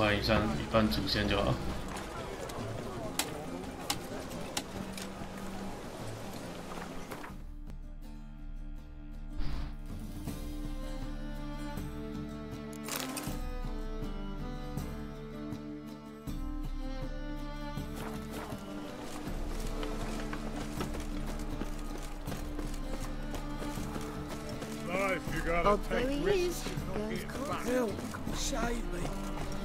他一半主线就好。Oh, there he is. Help! Save me!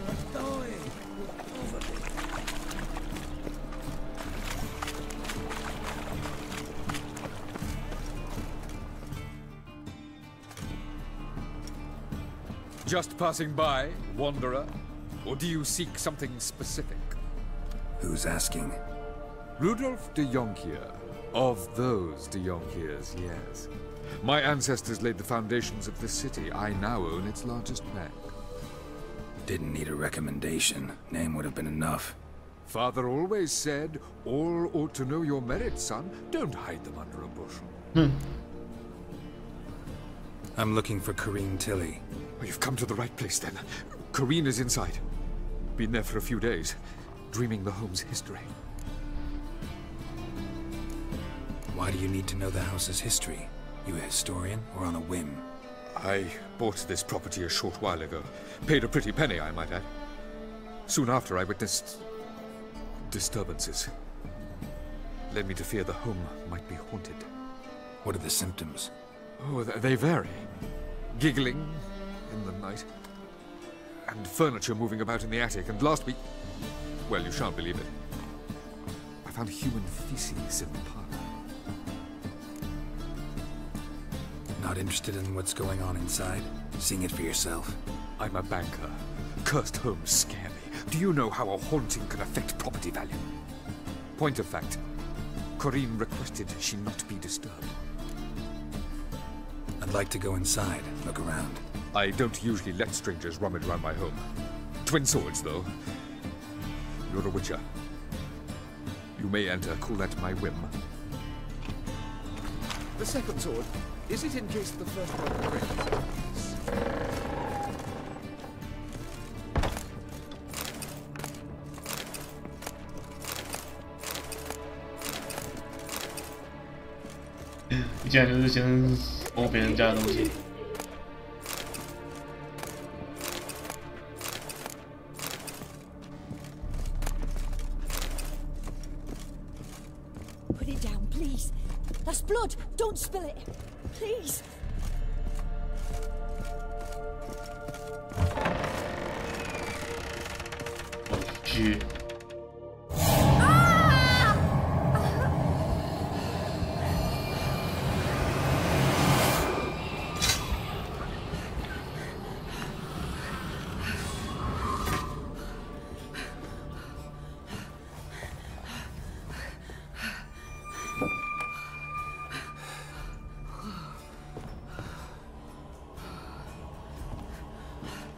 I'm dying! Over me! Just passing by, wanderer? Or do you seek something specific? Who's asking? Rudolf de Jonkier. Of those de Jonkiers, yes. My ancestors laid the foundations of this city. I now own its largest bank. Didn't need a recommendation. Name would have been enough. Father always said, all ought to know your merits, son. Don't hide them under a bushel. I'm looking for Corrine Tilly. Oh, you've come to the right place, then. Corrine is inside. Been there for a few days, dreaming the home's history. Why do you need to know the house's history? You a historian, or on a whim? I bought this property a short while ago. Paid a pretty penny, I might add. Soon after, I witnessed disturbances. Led me to fear the home might be haunted. What are the symptoms? Oh, they vary. Giggling in the night. And furniture moving about in the attic. And last week... well, you shan't believe it. I found human feces in the parlor. Not interested in what's going on inside? Seeing it for yourself? I'm a banker. Cursed homes scare me. Do you know how a haunting can affect property value? Point of fact, Corrine requested she not be disturbed. I'd like to go inside, look around. I don't usually let strangers rummage around my home. Twin swords, though. You're a witcher. You may enter, call that my whim. The second sword, is it in case the first one breaks?一进来就是先摸别人家的东西。Put it down, please. That's blood. Don't spill it. Please. Oh,去。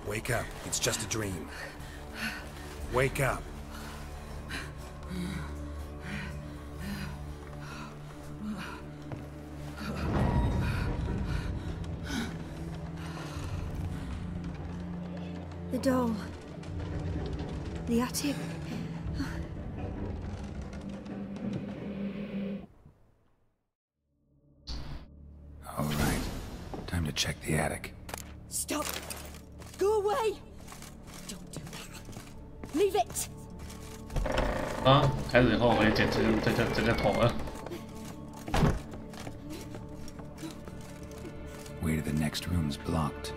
Wake up. It's just a dream. Wake up. The dome. The attic. All right. Time to check the attic. Stop. Go away. Don't do that. Leave it. 啊，开始后悔捡这个桶了。 Way to the next room's blocked.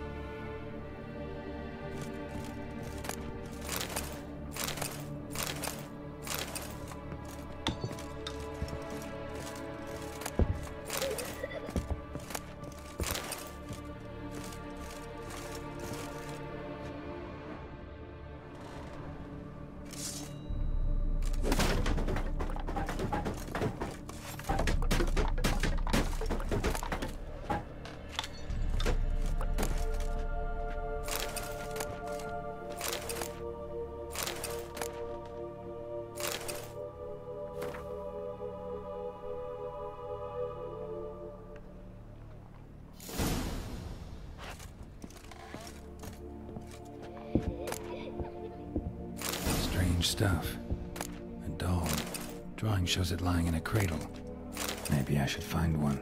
Strange stuff. A doll. Drawing shows it lying in a cradle. Maybe I should find one.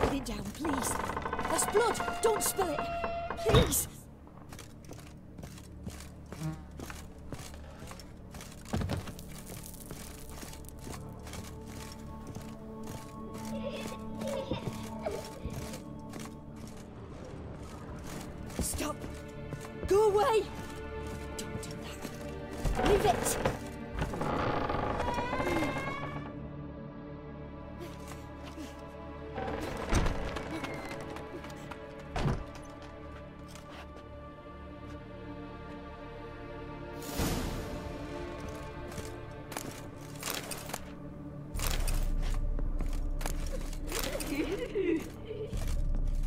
Put it down, please. That's blood. Don't spill it. Please. Stop. Go away. Don't do that. Leave it.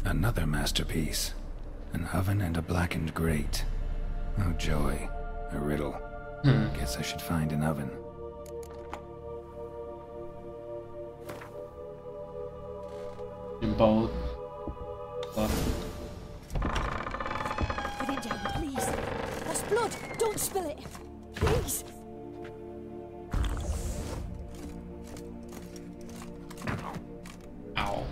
Another masterpiece. An oven and a blackened grate. Oh joy. A riddle. Guess I should find an oven. Put it down, please. That's blood. Don't spill it. Please. Ow.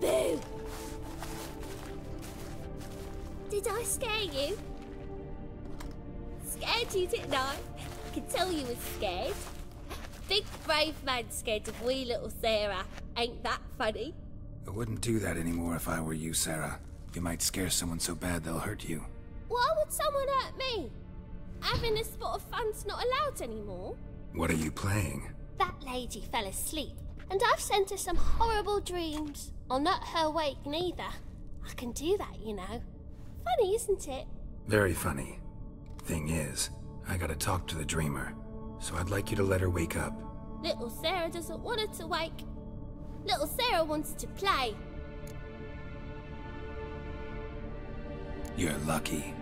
Boo! Did I scare you? Scared you, didn't I? I can tell you was scared. Big brave man scared of wee little Sarah. Ain't that funny? I wouldn't do that anymore if I were you, Sarah. You might scare someone so bad they'll hurt you. Why would someone hurt me? Having a spot of fun's not allowed anymore. What are you playing? That lady fell asleep, and I've sent her some horrible dreams. I'll not her wake neither. I can do that, you know. Funny, isn't it? Very funny. Thing is, I gotta talk to the dreamer, so I'd like you to let her wake up. Little Sarah doesn't want her to wake. Little Sarah wants to play. You're lucky.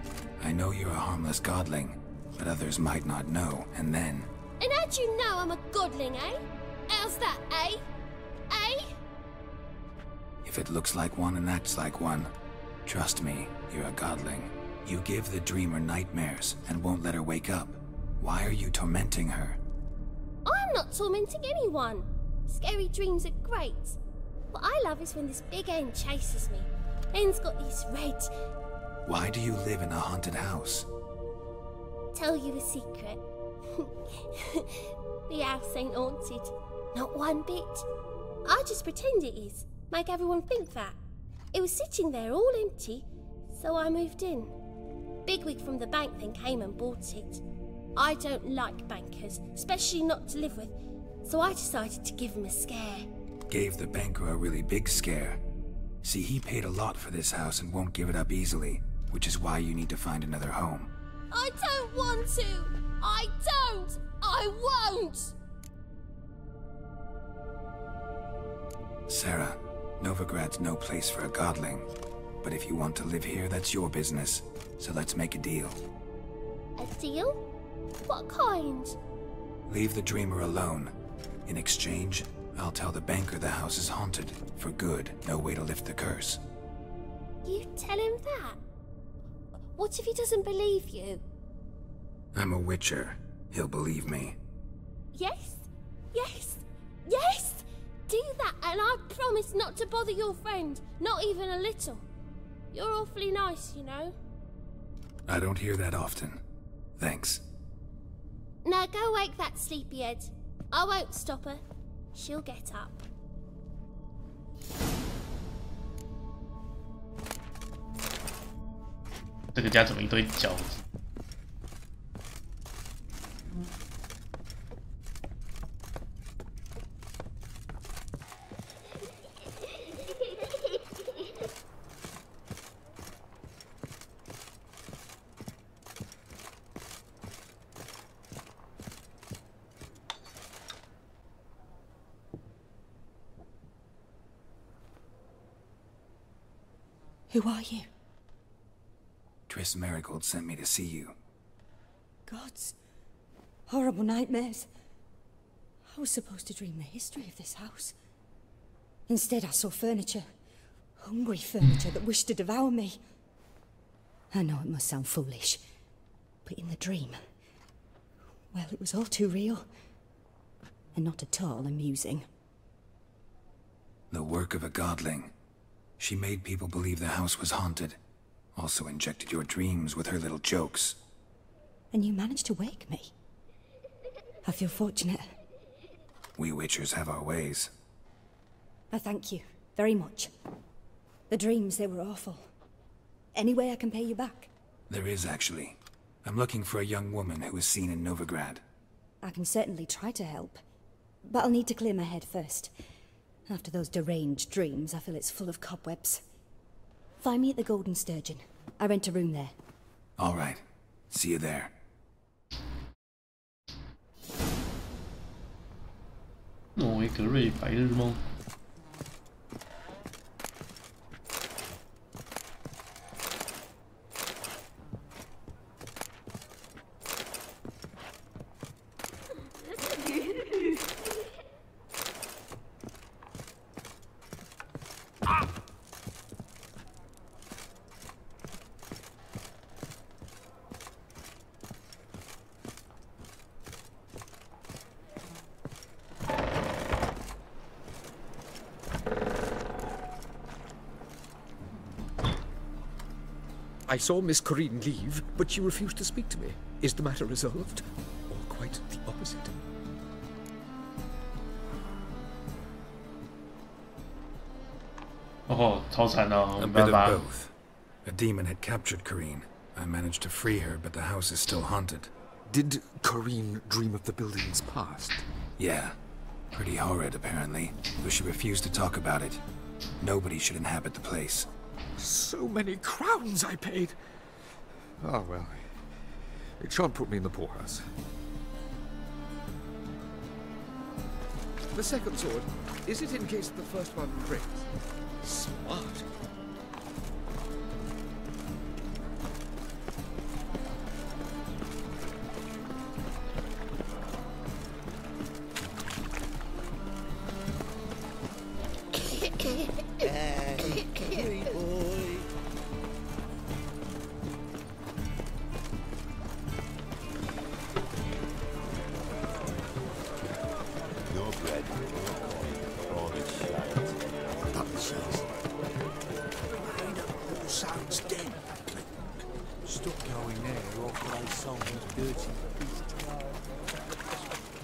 I know you're a harmless godling, but others might not know, and then... And how'd you know I'm a godling, eh? How's that, eh? Eh? If it looks like one and acts like one, trust me, you're a godling. You give the dreamer nightmares and won't let her wake up. Why are you tormenting her? I'm not tormenting anyone. Scary dreams are great. What I love is when this big hen chases me. Hen's got this red... Why do you live in a haunted house? Tell you a secret. The house ain't haunted. Not one bit. I just pretend it is. Make everyone think that. It was sitting there all empty, so I moved in. Bigwig from the bank then came and bought it. I don't like bankers, especially not to live with, so I decided to give him a scare. Gave the banker a really big scare. See, he paid a lot for this house and won't give it up easily, which is why you need to find another home. I don't want to! I don't! I won't! Sarah, Novigrad's no place for a godling. But if you want to live here, that's your business. So let's make a deal. A deal? What kind? Leave the dreamer alone. In exchange, I'll tell the banker the house is haunted. For good, no way to lift the curse. You tell him that? What if he doesn't believe you? I'm a witcher. He'll believe me. Yes? Yes? Yes! Do that and I promise not to bother your friend. Not even a little. You're awfully nice, you know. I don't hear that often. Thanks. Now go wake that sleepyhead. I won't stop her. She'll get up. 这个家怎么一堆饺子？ Who are you? Triss Marigold sent me to see you. Gods. Horrible nightmares. I was supposed to dream the history of this house. Instead, I saw furniture. Hungry furniture that wished to devour me. I know it must sound foolish, but in the dream, well, it was all too real. And not at all amusing. The work of a godling. She made people believe the house was haunted. Also injected your dreams with her little jokes. And you managed to wake me. I feel fortunate. We witchers have our ways. I thank you very much. The dreams, they were awful. Any way I can pay you back? There is, actually. I'm looking for a young woman who was seen in Novigrad. I can certainly try to help. But I'll need to clear my head first. After those deranged dreams, I feel it's full of cobwebs. Find me at the Golden Sturgeon. I rent a room there. All right. See you there. 诺维格瑞白日梦。 I saw Miss Corinne leave, but she refused to speak to me. Is the matter resolved? Or quite the opposite? Oh, 超惨哦， A 没 bit 办 of 法。 both. A demon had captured Corinne. I managed to free her, but the house is still haunted. Did Corinne dream of the building's past? Yeah. Pretty horrid, apparently, though she refused to talk about it. Nobody should inhabit the place. So many crowns I paid! Oh well. It shan't put me in the poorhouse. The second sword, is it in case the first one breaks? Smart.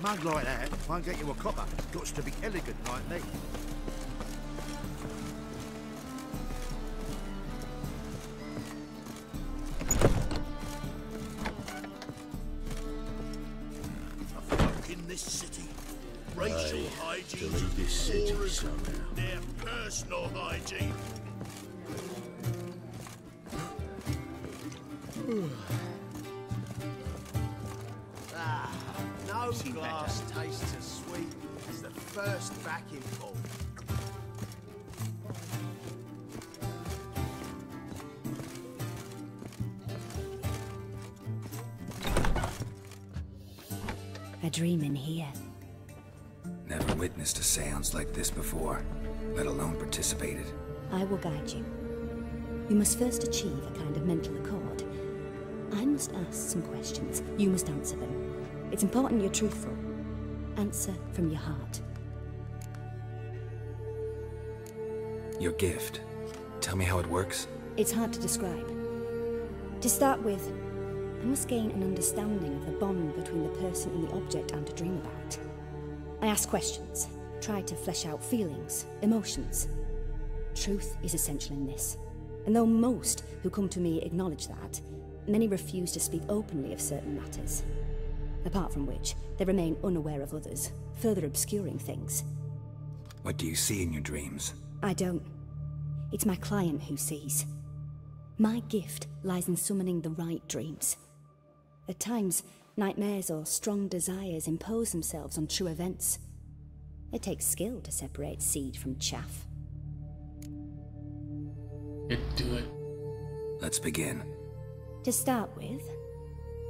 Mug like that won't get you a copper. Got to be elegant like me. A fuck in this city. Racial hygiene. Delete this city somehow. Their personal hygiene. No glass tastes as sweet as the first vacuum pull. A dream in here. Never witnessed a seance like this before, let alone participated. I will guide you. You must first achieve a kind of mental accord. I must ask some questions. You must answer them. It's important you're truthful. Answer from your heart. Your gift. Tell me how it works. It's hard to describe. To start with, I must gain an understanding of the bond between the person and the object I'm to dream about. I ask questions, try to flesh out feelings, emotions. Truth is essential in this. And though most who come to me acknowledge that, many refuse to speak openly of certain matters. Apart from which, they remain unaware of others, further obscuring things. What do you see in your dreams? I don't. It's my client who sees. My gift lies in summoning the right dreams. At times, nightmares or strong desires impose themselves on true events. It takes skill to separate seed from chaff. Do it. Let's begin. To start with,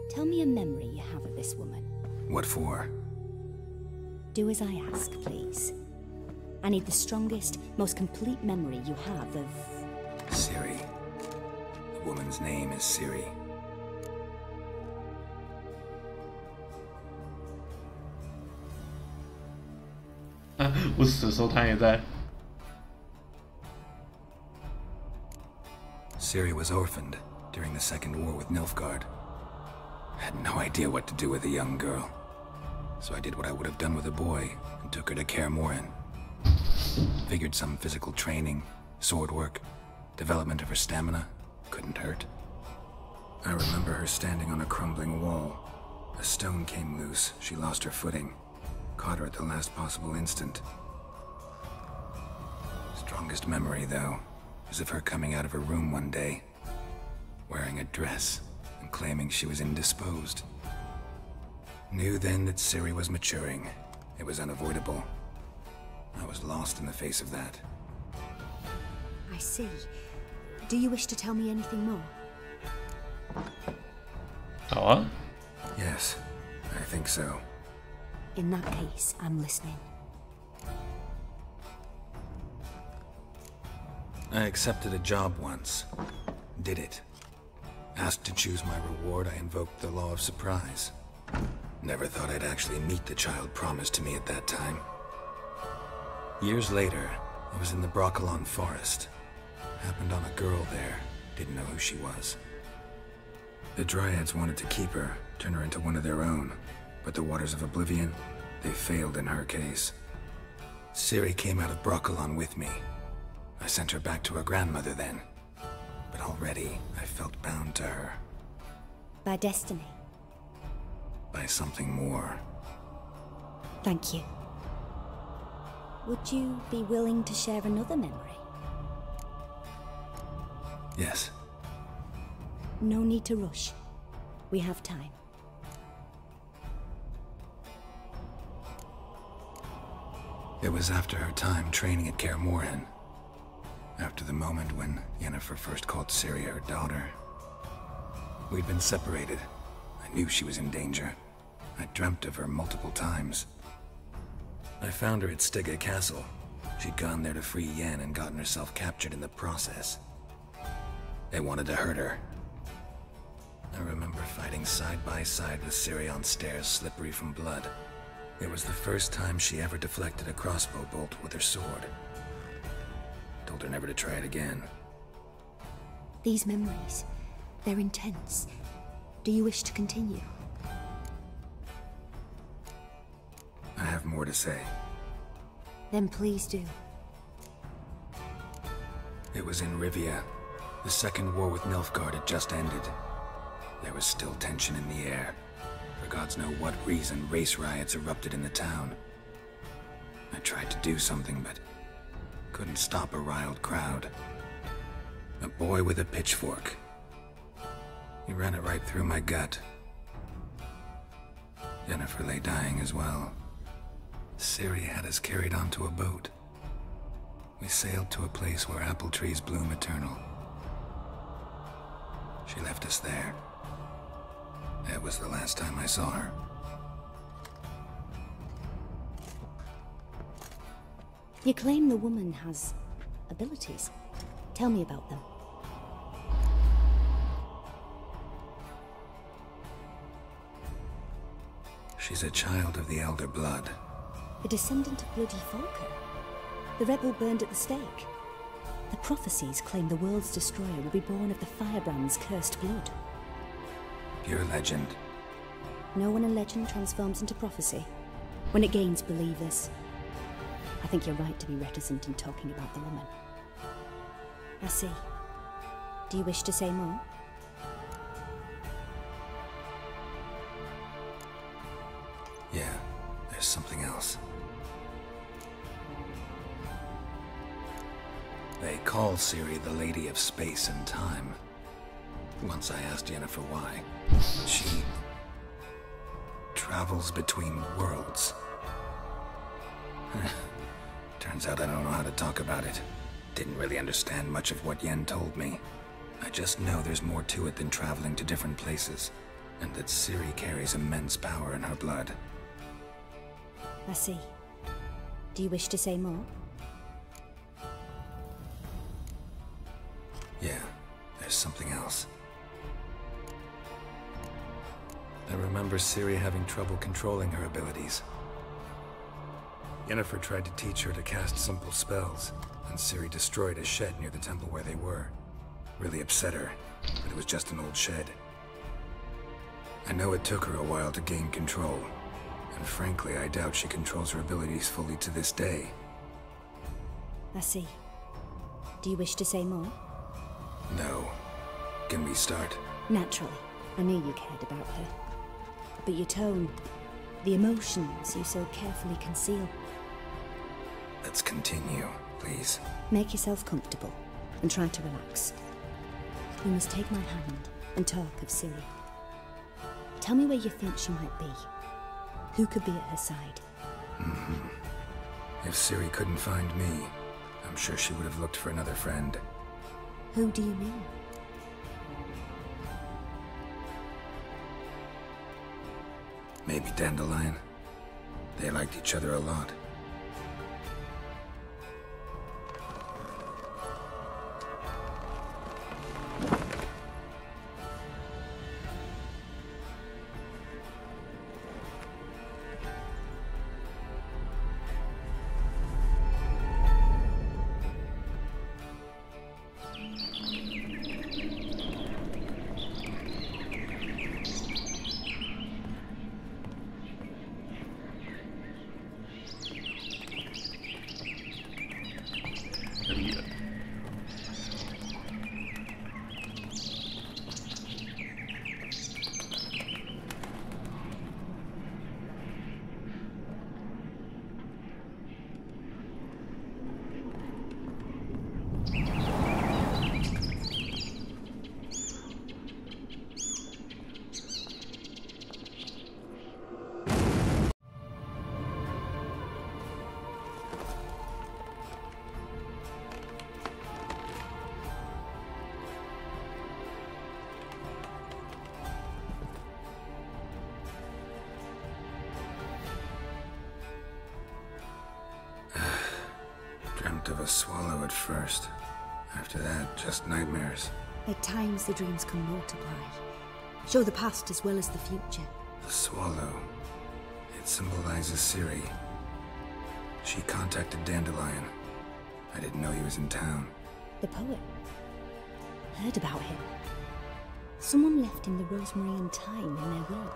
tell me a memory you have of this woman. What for? Do as I ask, please. I need the strongest, most complete memory you have of... Ciri. The woman's name is Ciri.我死的时候他也在。 Ciri was orphaned during the Second War with Nilfgaard. Had no idea what to do with a young girl. So I did what I would have done with a boy and took her to Kaer Morhen. Figured some physical training, sword work, development of her stamina couldn't hurt. I remember her standing on a crumbling wall. A stone came loose, she lost her footing. Caught her at the last possible instant. Strongest memory, though, is of her coming out of her room one day, wearing a dress and claiming she was indisposed. Knew then that Ciri was maturing. It was unavoidable. I was lost in the face of that. I see. Do you wish to tell me anything more? Oh? Yes, I think so. In that case, I'm listening. I accepted a job once. Did it. Asked to choose my reward, I invoked the law of surprise. Never thought I'd actually meet the child promised to me at that time. Years later, I was in the Broccolon forest. Happened on a girl there. Didn't know who she was. The Dryads wanted to keep her, turn her into one of their own. But the Waters of Oblivion, they failed in her case. Ciri came out of Broccolon with me. I sent her back to her grandmother then. But already, I felt bound to her. By destiny. By something more. Thank you. Would you be willing to share another memory? Yes. No need to rush. We have time. It was after her time training at Kaer Morhen. After the moment when Yennefer first called Ciri her daughter. We'd been separated. I knew she was in danger. I dreamt of her multiple times. I found her at Stygga Castle. She'd gone there to free Yen and gotten herself captured in the process. They wanted to hurt her. I remember fighting side by side with Ciri on stairs slippery from blood. It was the first time she ever deflected a crossbow bolt with her sword. Told her never to try it again. These memories, they're intense. Do you wish to continue? I have more to say. Then please do. It was in Rivia. The Second War with Nilfgaard had just ended. There was still tension in the air. For gods know what reason, race riots erupted in the town. I tried to do something, but couldn't stop a riled crowd. A boy with a pitchfork. He ran it right through my gut. Yennefer lay dying as well. Ciri had us carried onto a boat. We sailed to a place where apple trees bloom eternal. She left us there. That was the last time I saw her. You claim the woman has abilities. Tell me about them. She's a child of the Elder Blood. A descendant of Bloody Falker. The rebel burned at the stake. The prophecies claim the world's destroyer will be born of the Firebrand's cursed blood. Pure legend. Know when a legend transforms into prophecy? When it gains believers. I think you're right to be reticent in talking about the woman. I see. Do you wish to say more? Yeah, there's something else. They call Ciri the Lady of Space and Time. Once I asked Yennefer why. She travels between worlds. Turns out I don't know how to talk about it. Didn't really understand much of what Yen told me. I just know there's more to it than traveling to different places, and that Ciri carries immense power in her blood. I see. Do you wish to say more? Yeah, there's something else. I remember Ciri having trouble controlling her abilities. Yennefer tried to teach her to cast simple spells, and Ciri destroyed a shed near the temple where they were. Really upset her, but it was just an old shed. I know it took her a while to gain control, and frankly, I doubt she controls her abilities fully to this day. I see. Do you wish to say more? No. Can we start? Naturally. I knew you cared about her. But your tone, the emotions you so carefully conceal. Let's continue, please. Make yourself comfortable and try to relax. You must take my hand and talk of Ciri. Tell me where you think she might be. Who could be at her side? If Ciri couldn't find me, I'm sure she would have looked for another friend. Who do you mean? Maybe Dandelion. They liked each other a lot. Dreamt of a swallow at first. After that, just nightmares. At times the dreams can multiply. Show the past as well as the future. The swallow. It symbolizes Ciri. She contacted Dandelion. I didn't know he was in town. The poet. Heard about him. Someone left him the rosemary and thyme in their will.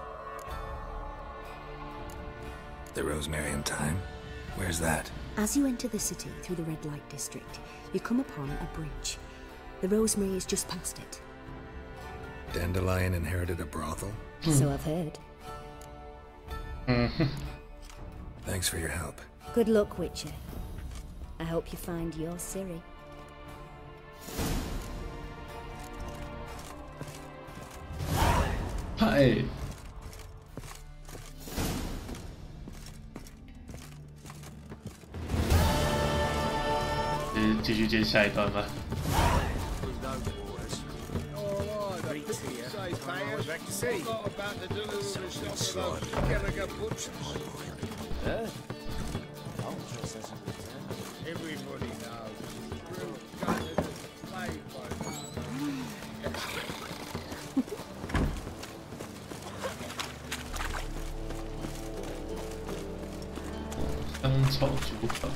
The rosemary and thyme? Where's that? As you enter the city through the red light district, you come upon a bridge. The rosemary is just past it. Dandelion inherited a brothel? So I've heard. Thanks for your help. Good luck, Witcher. I hope you find your Ciri. Hi. 继续接下一段吧。草酒吧。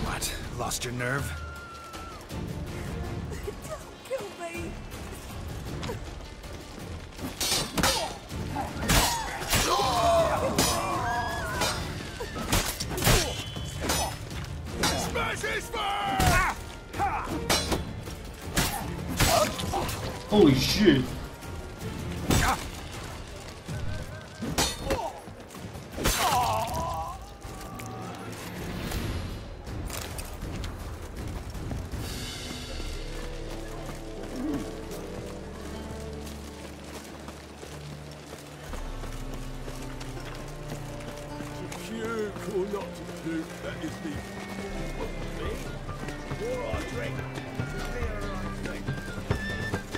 What? Lost your nerve? Don't kill me! Smash his face! Holy shit!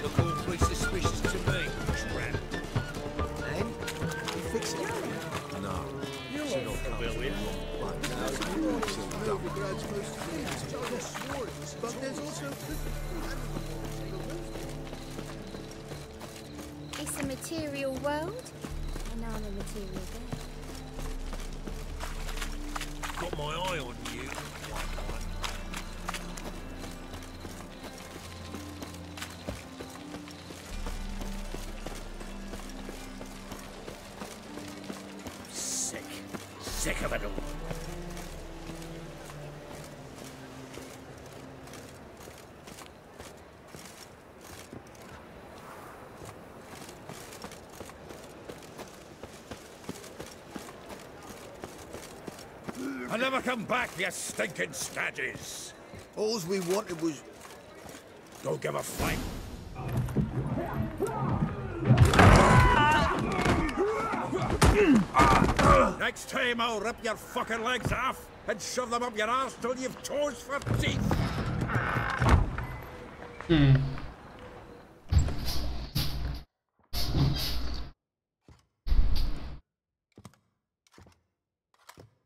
Look awfully suspicious to me, tramp. Hey? You fix it? No. You're familiar. But there's also... It's a material world, and I'm a material girl. Got my eye on you. Sick of it all. I never come back, you stinking stagges. All we wanted was... Don't give a fight. Next time I'll rip your fucking legs off and shove them up your arse till you've toes for teeth.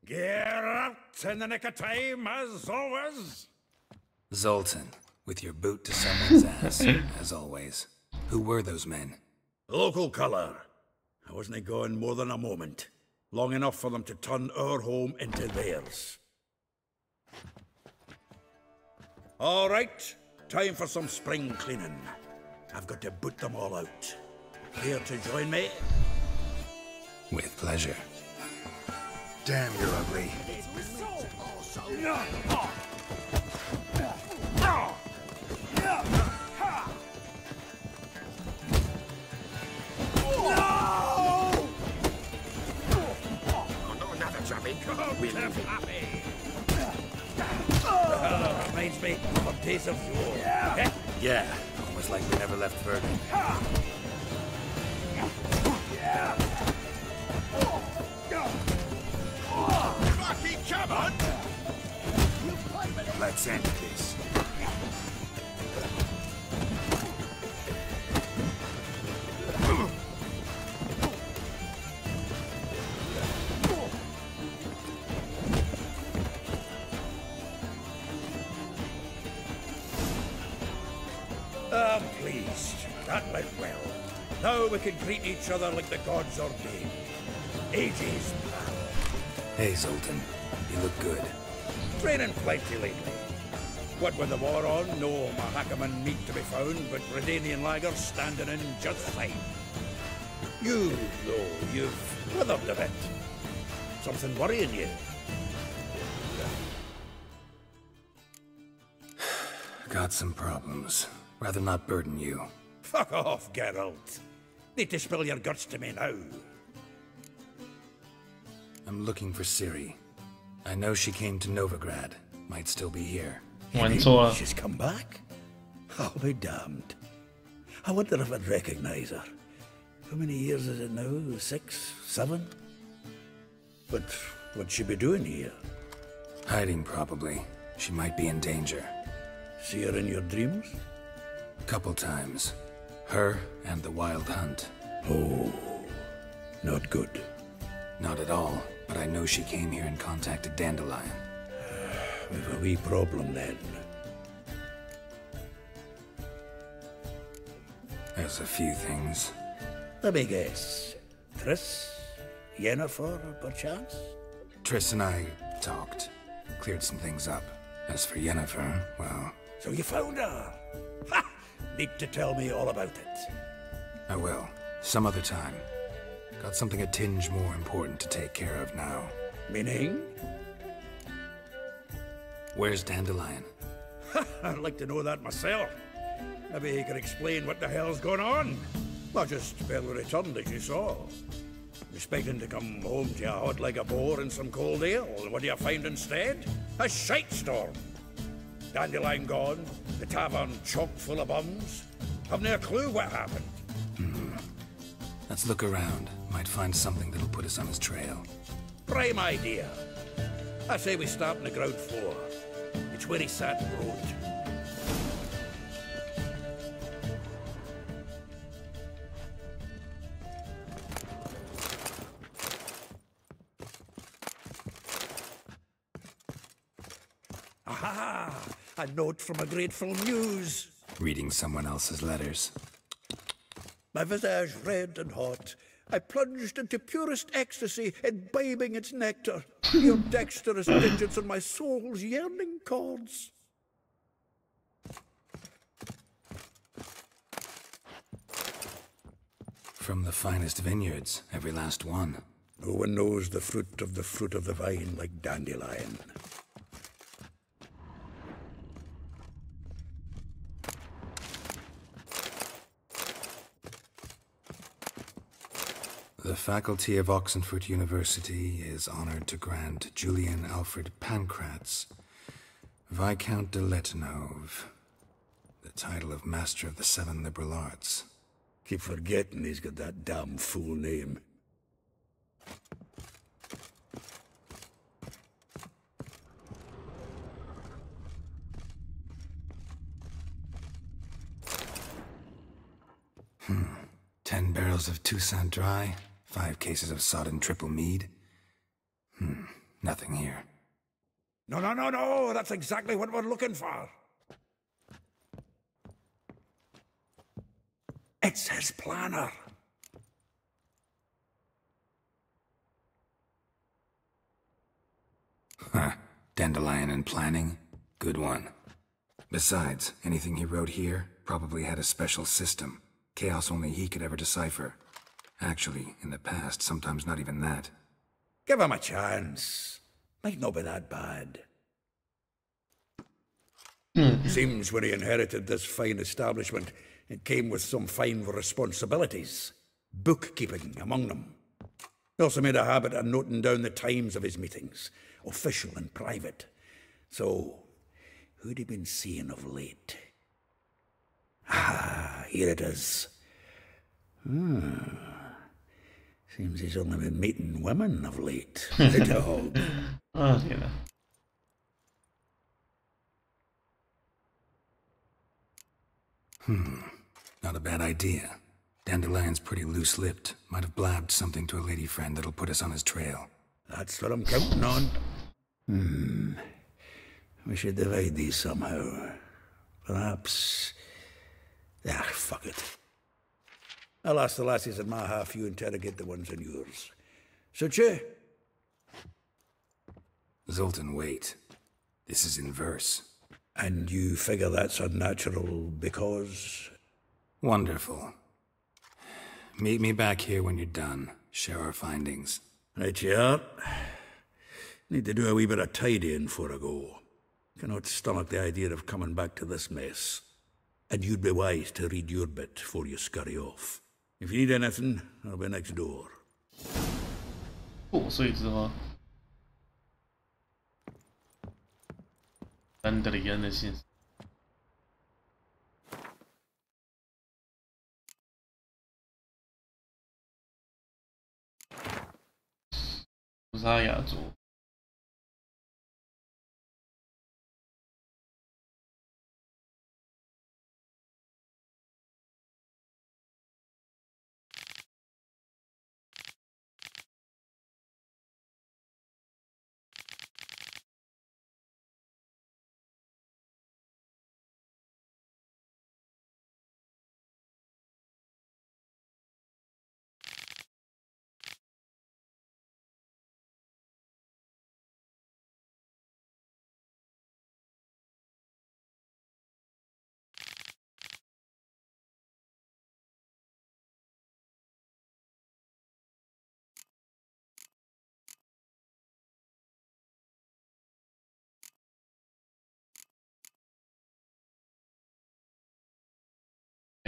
Get out in the nick of time, as always. Zoltan, with your boot to someone's ass, as always. Who were those men? Local colour. I wasn't gone more than a moment. Long enough for them to turn our home into theirs. All right, time for some spring cleaning. I've got to boot them all out. Here to join me? With pleasure. Damn, you're ugly. Reminds me of days of yore. Yeah, almost like we never left Verdun. Fucking come on! Let's end this. I'm pleased. That went well. Now we can greet each other like the gods ordained. Ages, pal. Hey, Zoltan. You look good. Training plenty lately. What with the war on, no Mahakaman meat to be found, but Redanian lagers standing in just fine. You, though, you've withered a bit. Something worrying you? Got some problems. Rather not burden you. Fuck off, Geralt. Need to spill your guts to me now. I'm looking for Ciri. I know she came to Novigrad. Might still be here. She's come back? I'll be damned. I wonder if I'd recognize her. How many years is it now? 6, 7? But what'd she be doing here? Hiding, probably. She might be in danger. See her in your dreams? Couple times. Her and the Wild Hunt. Oh, not good. Not at all, but I know she came here and contacted Dandelion. we've a wee problem then. There's a few things. Let me guess. Triss? Yennefer, perchance? Triss and I talked. Cleared some things up. As for Yennefer, well... So you found her? Ha! Need to tell me all about it. I will. Some other time. Got something a tinge more important to take care of now. Meaning? Where's Dandelion? I'd like to know that myself. Maybe he could explain what the hell's going on. I just barely returned, as you saw. Expecting to come home to you hot like a boar in some cold ale. What do you find instead? A shite storm. Dandelion gone, the tavern chock full of bums. Haven't a clue what happened. Let's look around. Might find something that'll put us on his trail. Prime idea. I say we start on the ground floor. It's where he sat and wrote. Aha! A note from a grateful muse. Reading someone else's letters. My visage red and hot, I plunged into purest ecstasy, imbibing its nectar. Your dexterous digits on my soul's yearning chords. From the finest vineyards, every last one. No one knows the fruit of the vine like Dandelion. The faculty of Oxenford University is honored to grant Julian Alfred Pancratz, Viscount de Letenove, the title of Master of the Seven Liberal Arts. Keep forgetting he's got that damn fool name. Hmm. 10 barrels of Toussaint Dry, 5 cases of sodden triple mead. Nothing here. No, that's exactly what we're looking for. It's his planner. Huh. Dandelion and planning? Good one. Besides, anything he wrote here probably had a special system. Chaos only he could ever decipher. Actually, in the past, sometimes not even that. Give him a chance. Might not be that bad. Seems when he inherited this fine establishment, it came with some fine responsibilities. Bookkeeping among them. He also made a habit of noting down the times of his meetings, official and private. So, who'd he been seeing of late? Ah, here it is. Seems he's only been meeting women of late. The dog. Oh, yeah. Not a bad idea. Dandelion's pretty loose-lipped. Might have blabbed something to a lady friend that'll put us on his trail. That's what I'm counting on. We should divide these somehow. Perhaps... fuck it. I'll ask the lassies in my half, you interrogate the ones in yours. Suit you? Zoltan, wait. This is in verse. And you figure that's unnatural because... Wonderful. Meet me back here when you're done. Share our findings. Right you are. Need to do a wee bit of tidying before I go. Cannot stomach the idea of coming back to this mess. And you'd be wise to read your bit before you scurry off. If you need anything, I'll be next door. 破碎之花，丹德里安的信，乌沙雅族。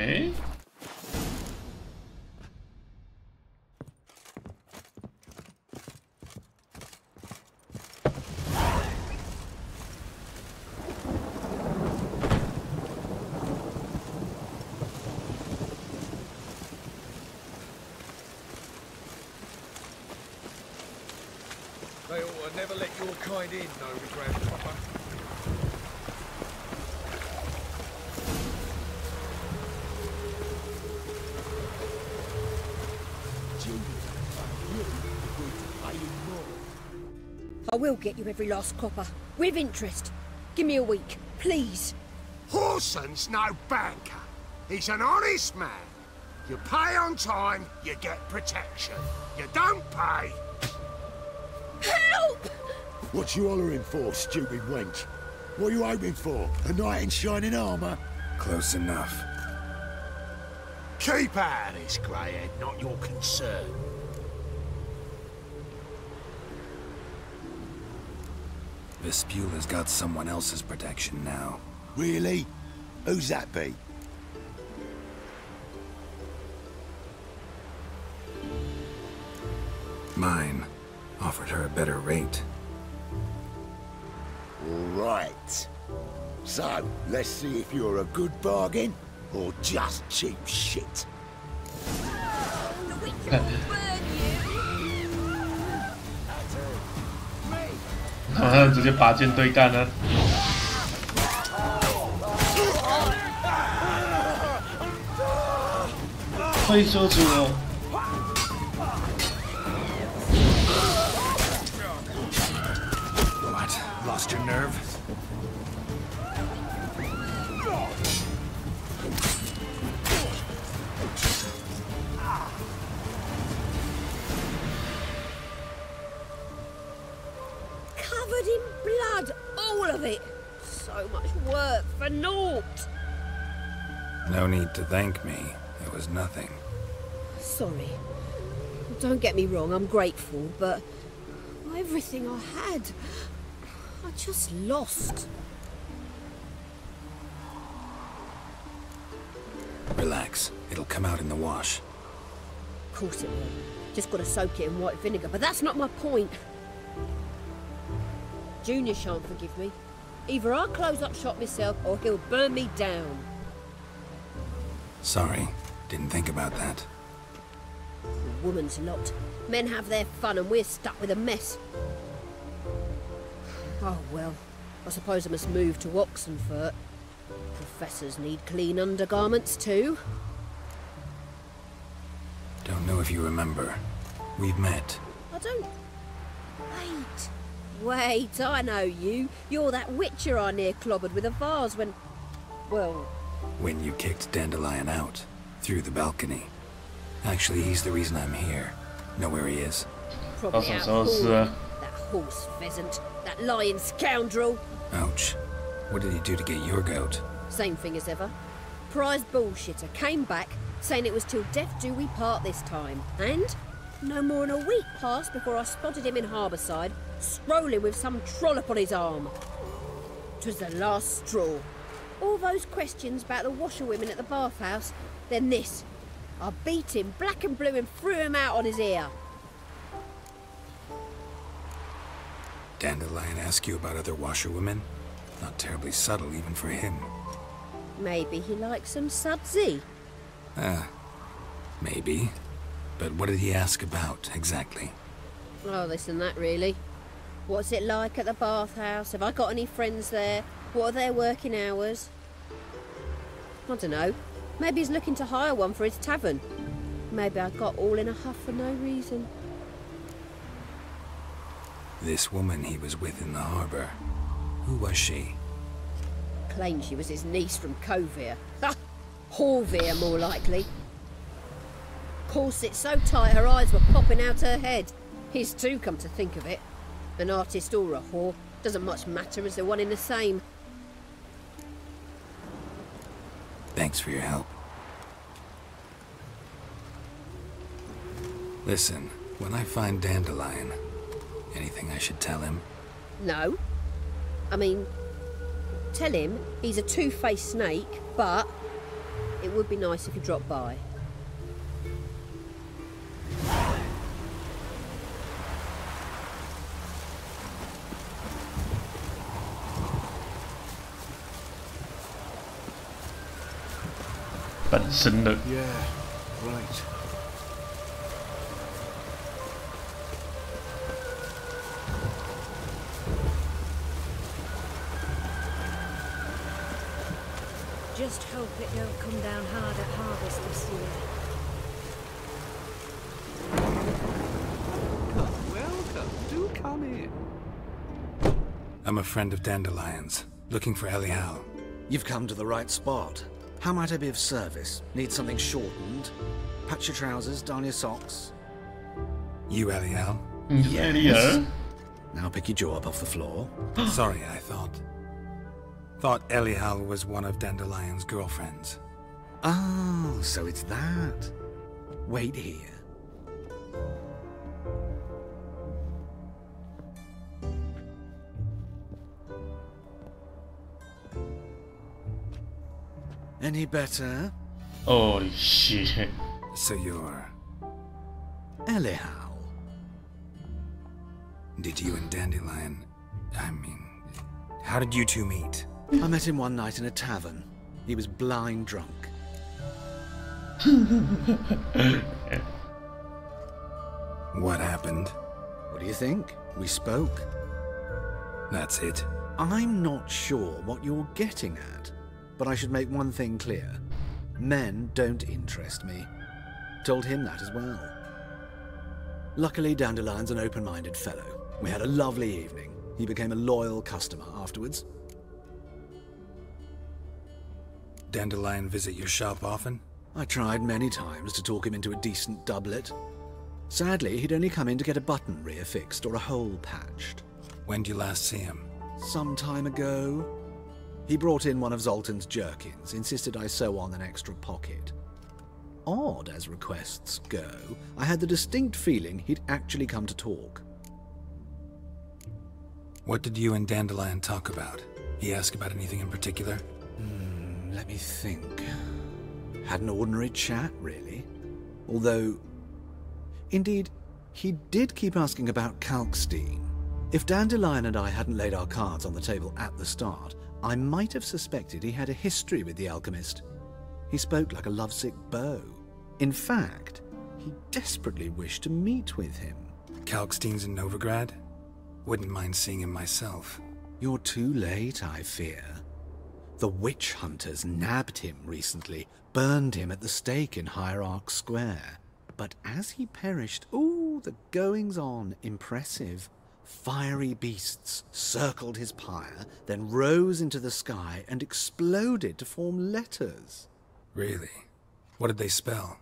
哎。They ought to never let your kind in, though, Grandpapa. I will get you every last copper, with interest. Give me a week, please. Horson's no banker. He's an honest man. You pay on time, you get protection. You don't pay... Help! What you hollering for, stupid wench? What are you hoping for? A knight in shining armour? Close enough. Keep out of this, greyhead, not your concern. Vespula's got someone else's protection now. Really? Who's that be? Mine. Offered her a better rate. Right. So, let's see if you're a good bargain, or just cheap shit. The witch will burn you! 好像直接拔剑对干了。退休主流。 Lost your nerve? Covered in blood, all of it. So much work for naught. No need to thank me. It was nothing. Sorry. Don't get me wrong, I'm grateful, but everything I had, I just lost. Relax. It'll come out in the wash. Of course it will. Just gotta soak it in white vinegar, but that's not my point. Junior shan't forgive me. Either I'll close up shop myself, or he'll burn me down. Sorry. Didn't think about that. A woman's lot. Men have their fun and we're stuck with a mess. Oh well, I suppose I must move to Oxenfurt. Professors need clean undergarments too. Don't know if you remember. We've met. I don't... Wait, I know you. You're that witcher I near clobbered with a vase when... Well... When you kicked Dandelion out. Through the balcony. Actually, he's the reason I'm here. Know where he is? Probably out hauling. That horse pheasant. That lying scoundrel. Ouch. What did he do to get your goat? Same thing as ever. Prize bullshitter came back, saying it was till death do we part this time. And no more than a week passed before I spotted him in Harbourside, strolling with some trollop on his arm. 'Twas the last straw. All those questions about the washerwomen at the bathhouse, then this. I beat him black and blue and threw him out on his ear. Dandelion ask you about other washerwomen? Not terribly subtle even for him. Maybe he likes some sudsy. Maybe. But what did he ask about, exactly? Oh, this and that, really. What's it like at the bathhouse? Have I got any friends there? What are their working hours? I don't know. Maybe he's looking to hire one for his tavern. Maybe I got all in a huff for no reason. This woman he was with in the harbour. Who was she? Claimed she was his niece from Kovir. Ha! Horvir, more likely. Corset so tight her eyes were popping out her head. His too, come to think of it. An artist or a whore. Doesn't much matter as they're one in the same. Thanks for your help. Listen, when I find Dandelion, anything I should tell him? No. I mean, tell him he's a two-faced snake, but It would be nice if you dropped by. Yeah, right. Just hope it don't come down hard at harvest this year. Welcome. Do come in. I'm a friend of Dandelion's, looking for Elial. You've come to the right spot. How might I be of service? Need something shortened? Patch your trousers, darn your socks. You Elial? Yes. Now pick your jaw up off the floor. Sorry, I thought Elial was one of Dandelion's girlfriends. Oh, so it's that. Wait here. Any better? Holy shit. So you're... Elial. Did you and Dandelion... I mean... How did you two meet? I met him one night in a tavern. He was blind drunk. What happened? What do you think? We spoke. That's it. I'm not sure what you're getting at, but I should make one thing clear. Men don't interest me. Told him that as well. Luckily, Dandelion's an open-minded fellow. We had a lovely evening. He became a loyal customer afterwards. Dandelion visit your shop often? I tried many times to talk him into a decent doublet. Sadly, he'd only come in to get a button reaffixed or a hole patched. When did you last see him? Some time ago. He brought in one of Zoltan's jerkins, insisted I sew on an extra pocket. Odd as requests go, I had the distinct feeling he'd actually come to talk. What did you and Dandelion talk about? He asked about anything in particular? Let me think. Had an ordinary chat, really. Although, indeed, he did keep asking about Kalkstein. If Dandelion and I hadn't laid our cards on the table at the start, I might have suspected he had a history with the alchemist. He spoke like a lovesick beau. In fact, he desperately wished to meet with him. Kalkstein's in Novigrad? Wouldn't mind seeing him myself. You're too late, I fear. The witch hunters nabbed him recently, burned him at the stake in Hierarch Square. But as he perished, ooh, the goings-on, impressive. Fiery beasts circled his pyre, then rose into the sky and exploded to form letters. Really? What did they spell?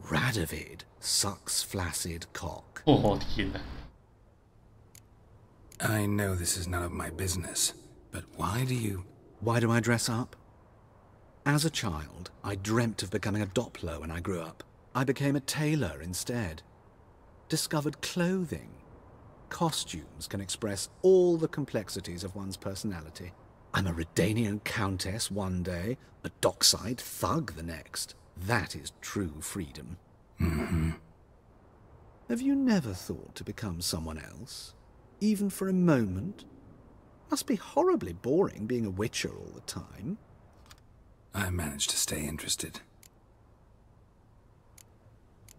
Radovid sucks flaccid cock. I know this is none of my business, but why do I dress up? As a child, I dreamt of becoming a Doppler when I grew up. I became a tailor instead. Discovered clothing. Costumes can express all the complexities of one's personality. I'm a Redanian countess one day, a dockside thug the next. That is true freedom. Mm-hmm. Have you never thought to become someone else? Even for a moment? Must be horribly boring being a witcher all the time. I managed to stay interested.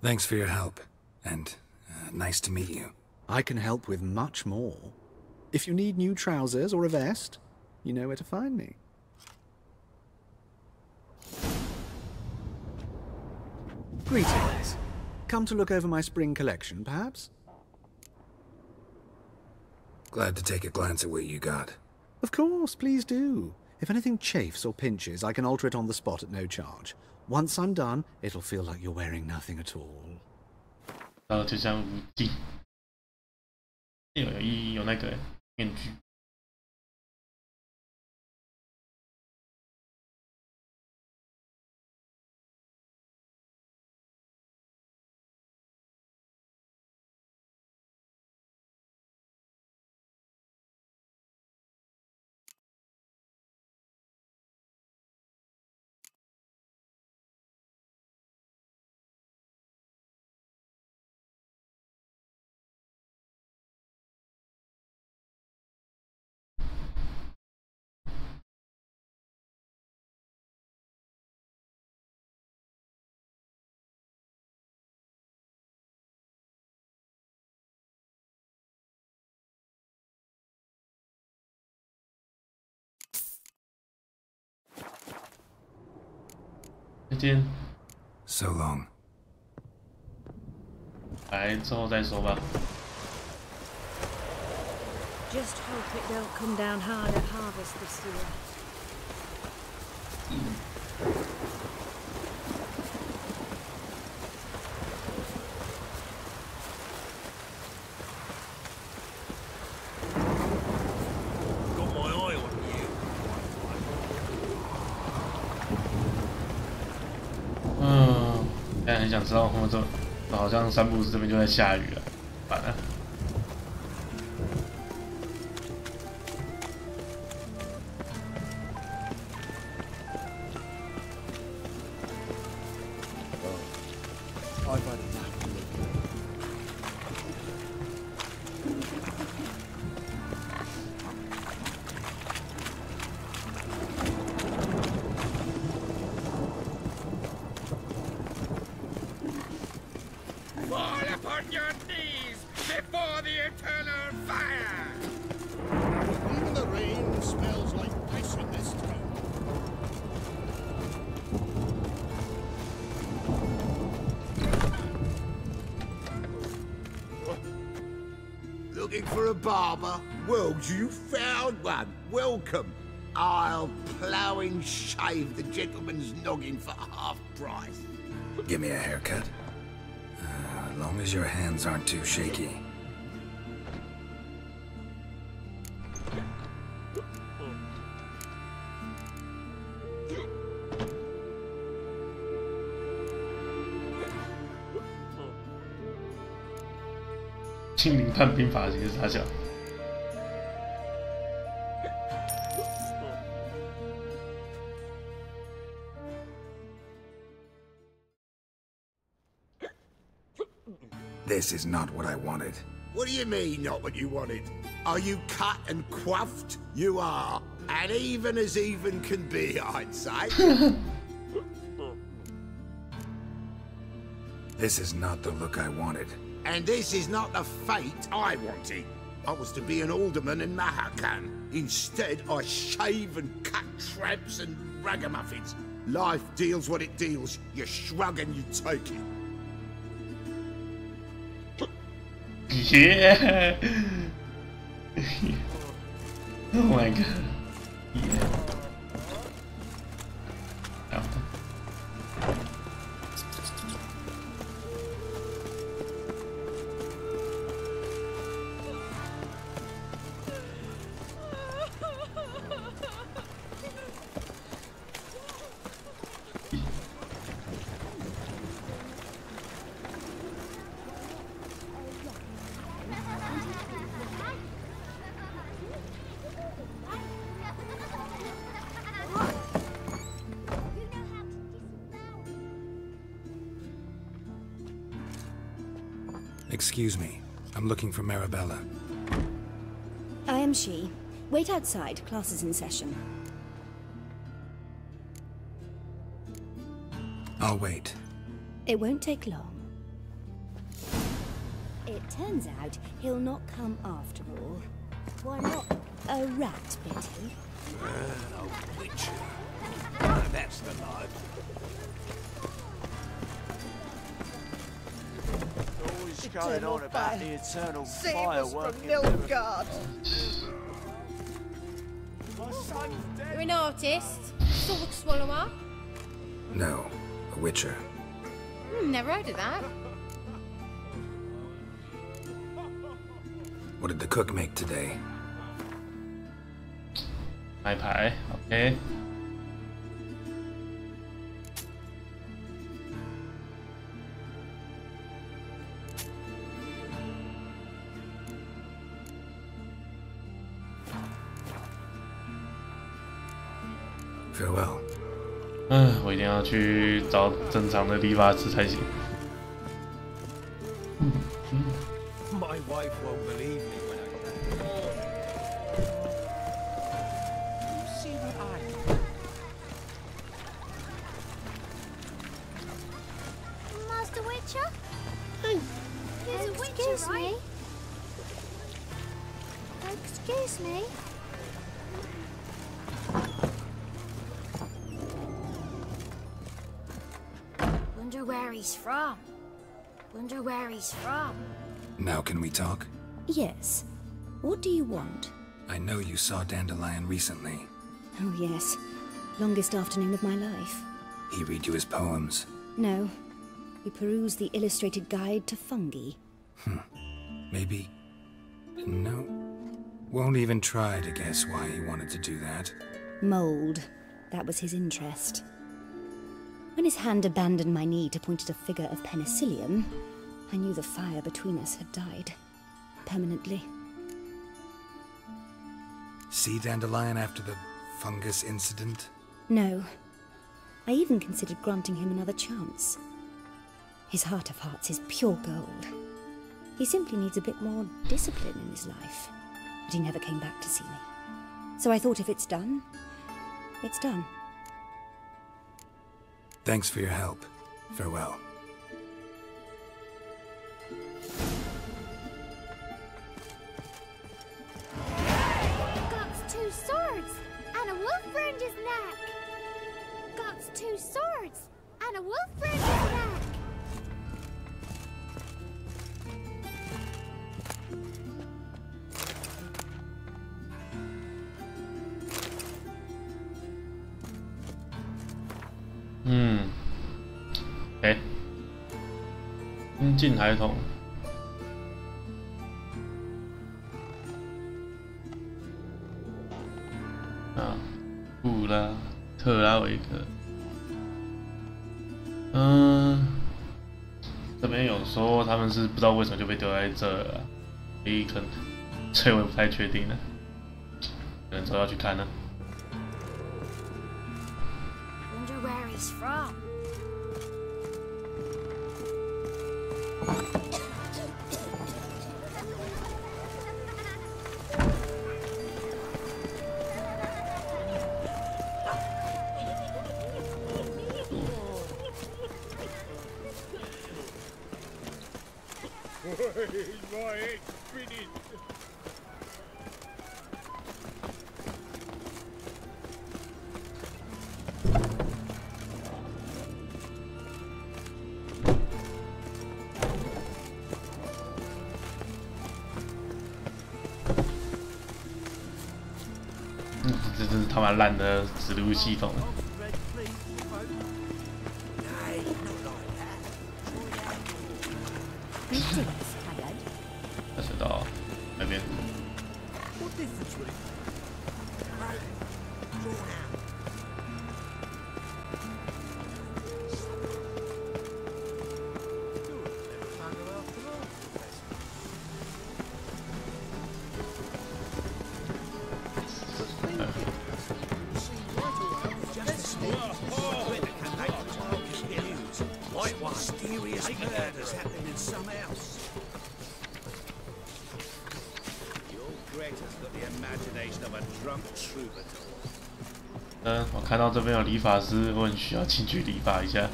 Thanks for your help, and nice to meet you. I can help with much more. If you need new trousers or a vest, you know where to find me. Greetings. Come to look over my spring collection, perhaps? Glad to take a glance at what you got. Of course, please do. If anything chafes or pinches, I can alter it on the spot at no charge. Once I'm done, it'll feel like you're wearing nothing at all. 就像武器，有那个面具。见。So long. 来，之后再说吧。 Just hope it don't come down hard at harvest this year. Got my eye on you. 现在很想知道后面这好像三步这边就在下雨了，烦了。 I've had enough. Fall upon your knees before the eternal fire! Even the rain smells like piss in this town. Looking for a barber? Well, you found one. Welcome. I'll plough and shave the gentleman's noggin for half price. Give me a haircut. As long as your hands aren't too shaky. "清零探兵法"是啥小？ This is not what I wanted. What do you mean, not what you wanted? Are you cut and coiffed? You are. And even as even can be, I'd say. This is not the look I wanted. And this is not the fate I wanted. I was to be an alderman in Mahakan. Instead, I shave and cut tramps and ragamuffins. Life deals what it deals. You shrug and you take it. Yeah. Oh my god. Yeah. Oh. Excuse me. I'm looking for Marabella. I am she. Wait outside. Class is in session. I'll wait. It won't take long. It turns out he'll not come after all. Why not a rat bit him? A witcher. That's the life. Always going on about the eternal Save fire us working. from Nilfgaard. You're an artist? Sword swallower? No, a witcher. Never heard of that. What did the cook make today? 麦牌 ，OK。 Farewell. 我一定要去找正常的理发师才行。 My wife won't believe me when I tell her. You see what I... Master Witcher? He's a witcher, right? Excuse me? Wonder where he's from. Wonder where he's from. Now can we talk? Yes. What do you want? I know you saw Dandelion recently. Oh, yes. Longest afternoon of my life. He read you his poems? No. We perused the illustrated guide to fungi. Maybe... No. Won't even try to guess why he wanted to do that. Mold. That was his interest. When his hand abandoned my knee to point at a figure of penicillium, I knew the fire between us had died. Permanently. See Dandelion after the fungus incident? No. I even considered granting him another chance. His heart of hearts is pure gold. He simply needs a bit more discipline in his life. But he never came back to see me. So I thought if it's done, it's done. Thanks for your help. Farewell. Got 2 swords and a wolf round his neck. Got 2 swords and a wolf round his neck.进孩童。布拉特拉维克。这边有说他们是不知道为什么就被丢在这了，所以可能这我也不太确定了，可能之后要去看呢。Wonder where he's from. My head's spinning.这真是他妈烂的指路系统。他知道那边。我看到这边有理发师，我很需要进去理发一下。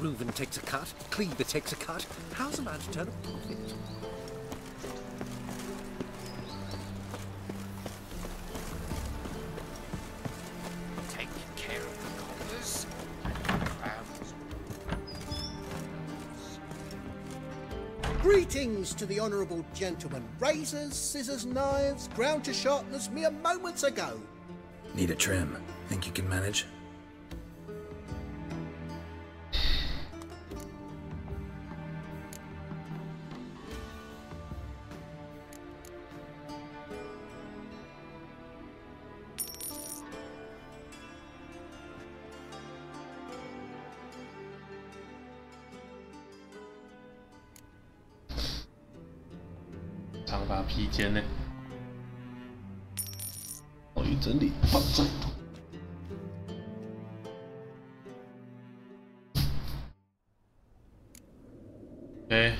Reuven takes a cut, Cleaver takes a cut. How's a man to turn a profit? Take care of the collars. Greetings to the honourable gentleman. Razors, scissors, knives, ground to sharpness mere moments ago. Need a trim. Think you can manage?长发披肩呢？我去整理放这里。Okay.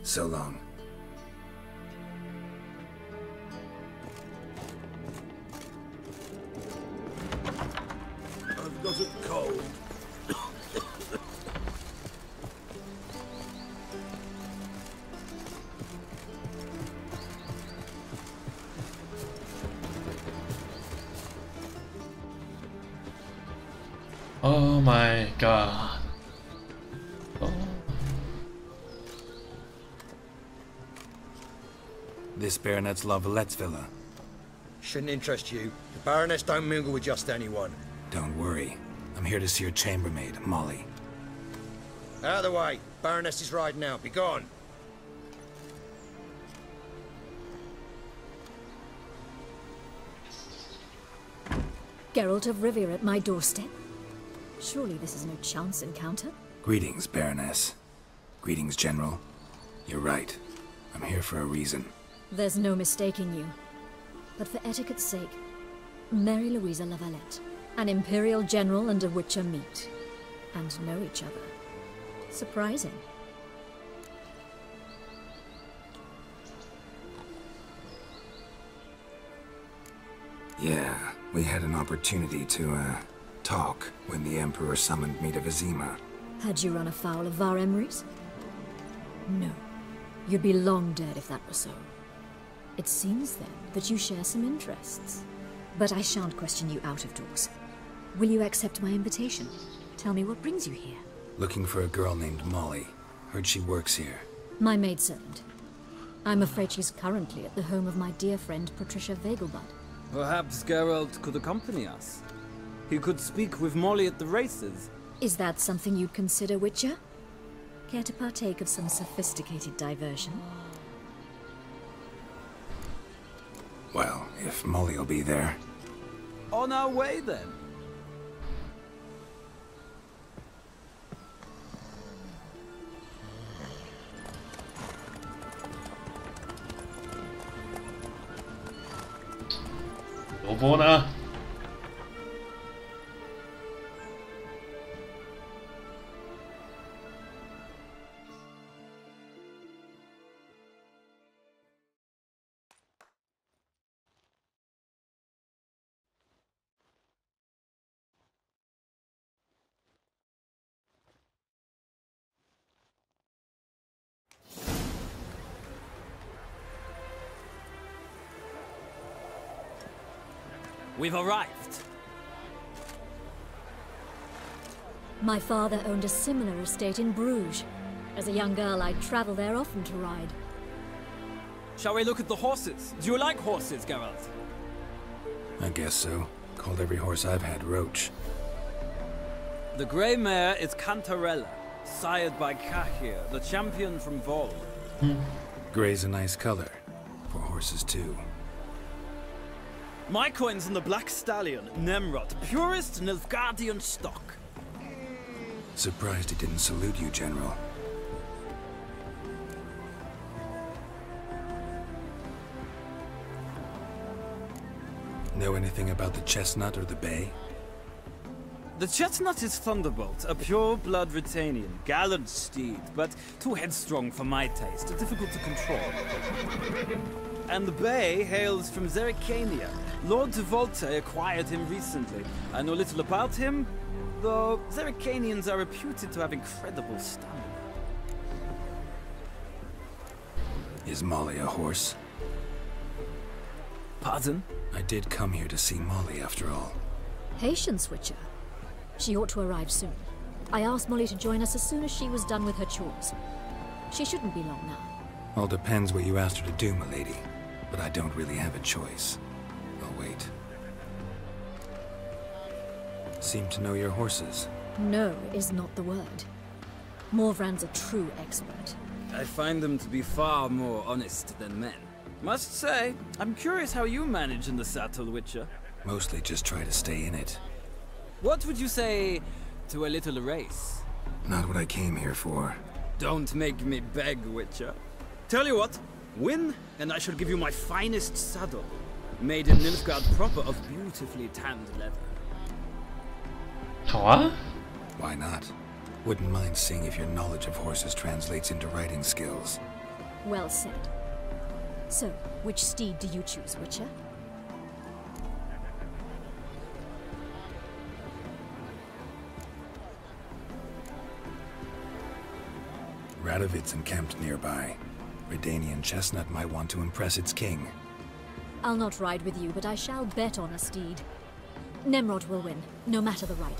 So long. I've got a cold. Oh my god. Oh. This Baronet's La Vallette's villa. Shouldn't interest you. The Baroness don't mingle with just anyone. Don't worry. I'm here to see your chambermaid, Molly. Out of the way. Baroness is riding out. Be gone. Geralt of Rivia at my doorstep? Surely this is no chance encounter? Greetings, Baroness. Greetings, General. You're right. I'm here for a reason. There's no mistaking you. But for etiquette's sake, Mary Louisa La Valette, an Imperial General and a Witcher meet, and know each other. Surprising. Yeah, we had an opportunity to, talk when the Emperor summoned me to Vizima. Had you run afoul of Var Emrys? No. You'd be long dead if that were so. It seems, then, that you share some interests. But I shan't question you out of doors. Will you accept my invitation? Tell me what brings you here. Looking for a girl named Molly. Heard she works here. My maidservant. I'm afraid she's currently at the home of my dear friend Patricia Vegelbud. Perhaps Geralt could accompany us. He could speak with Molly at the races. Is that something you'd consider, Witcher? Care to partake of some sophisticated diversion? Well, if Molly will be there. On our way, then.萝卜呢？ We've arrived. My father owned a similar estate in Bruges. As a young girl, I'd travel there often to ride. Shall we look at the horses? Do you like horses, Geralt? I guess so. Called every horse I've had Roach. The grey mare is Cantarella, sired by Cahir, the champion from Vol. Grey's a nice color. For horses, too. My coin's in the Black Stallion, Nemrod, purest Nilfgaardian stock. Surprised he didn't salute you, General. Know anything about the Chestnut or the Bay? The Chestnut is Thunderbolt, a pure-blood Retanian, gallant steed, but too headstrong for my taste, difficult to control. And the Bay hails from Zerrikania. Lord de Volte acquired him recently. I know little about him, though Zerrikanians are reputed to have incredible stamina. Is Molly a horse? Pardon? I did come here to see Molly, after all. Patience, Witcher. She ought to arrive soon. I asked Molly to join us as soon as she was done with her chores. She shouldn't be long now. All depends what you asked her to do, milady. But I don't really have a choice. I'll wait. Seem to know your horses. No is not the word. Morvran's a true expert. I find them to be far more honest than men. Must say, I'm curious how you manage in the saddle, Witcher. Mostly just try to stay in it. What would you say to a little race? Not what I came here for. Don't make me beg, Witcher. Tell you what, win, and I shall give you my finest saddle, made in Nilfgaard proper of beautifully tanned leather. What? Why not? Wouldn't mind seeing if your knowledge of horses translates into riding skills. Well said. So, which steed do you choose, Witcher? Radovid's encamped nearby. Redanian Chestnut might want to impress its king. I'll not ride with you, but I shall bet on a steed. Nemrod will win, no matter the rider.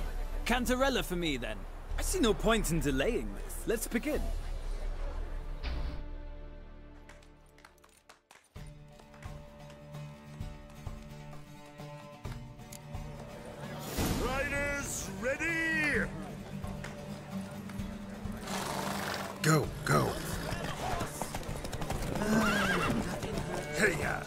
Cantarella for me, then. I see no point in delaying this. Let's begin. Riders, ready? Go, go. Here ya.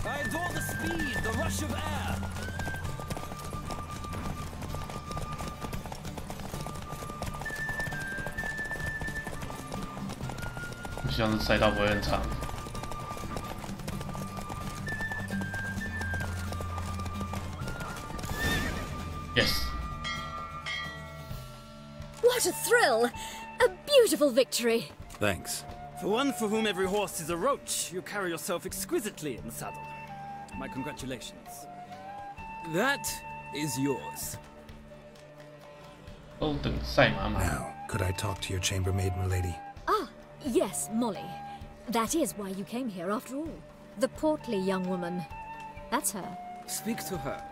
I adore the speed, the rush of air. 希望这赛道不会很长。Yes. What a thrill! A beautiful victory! Thanks. For one for whom every horse is a roach, you carry yourself exquisitely in the saddle. My congratulations. That is yours. Now, could I talk to your chambermaid, milady? Ah, yes, Molly. That is why you came here after all. The portly young woman. That's her. Speak to her.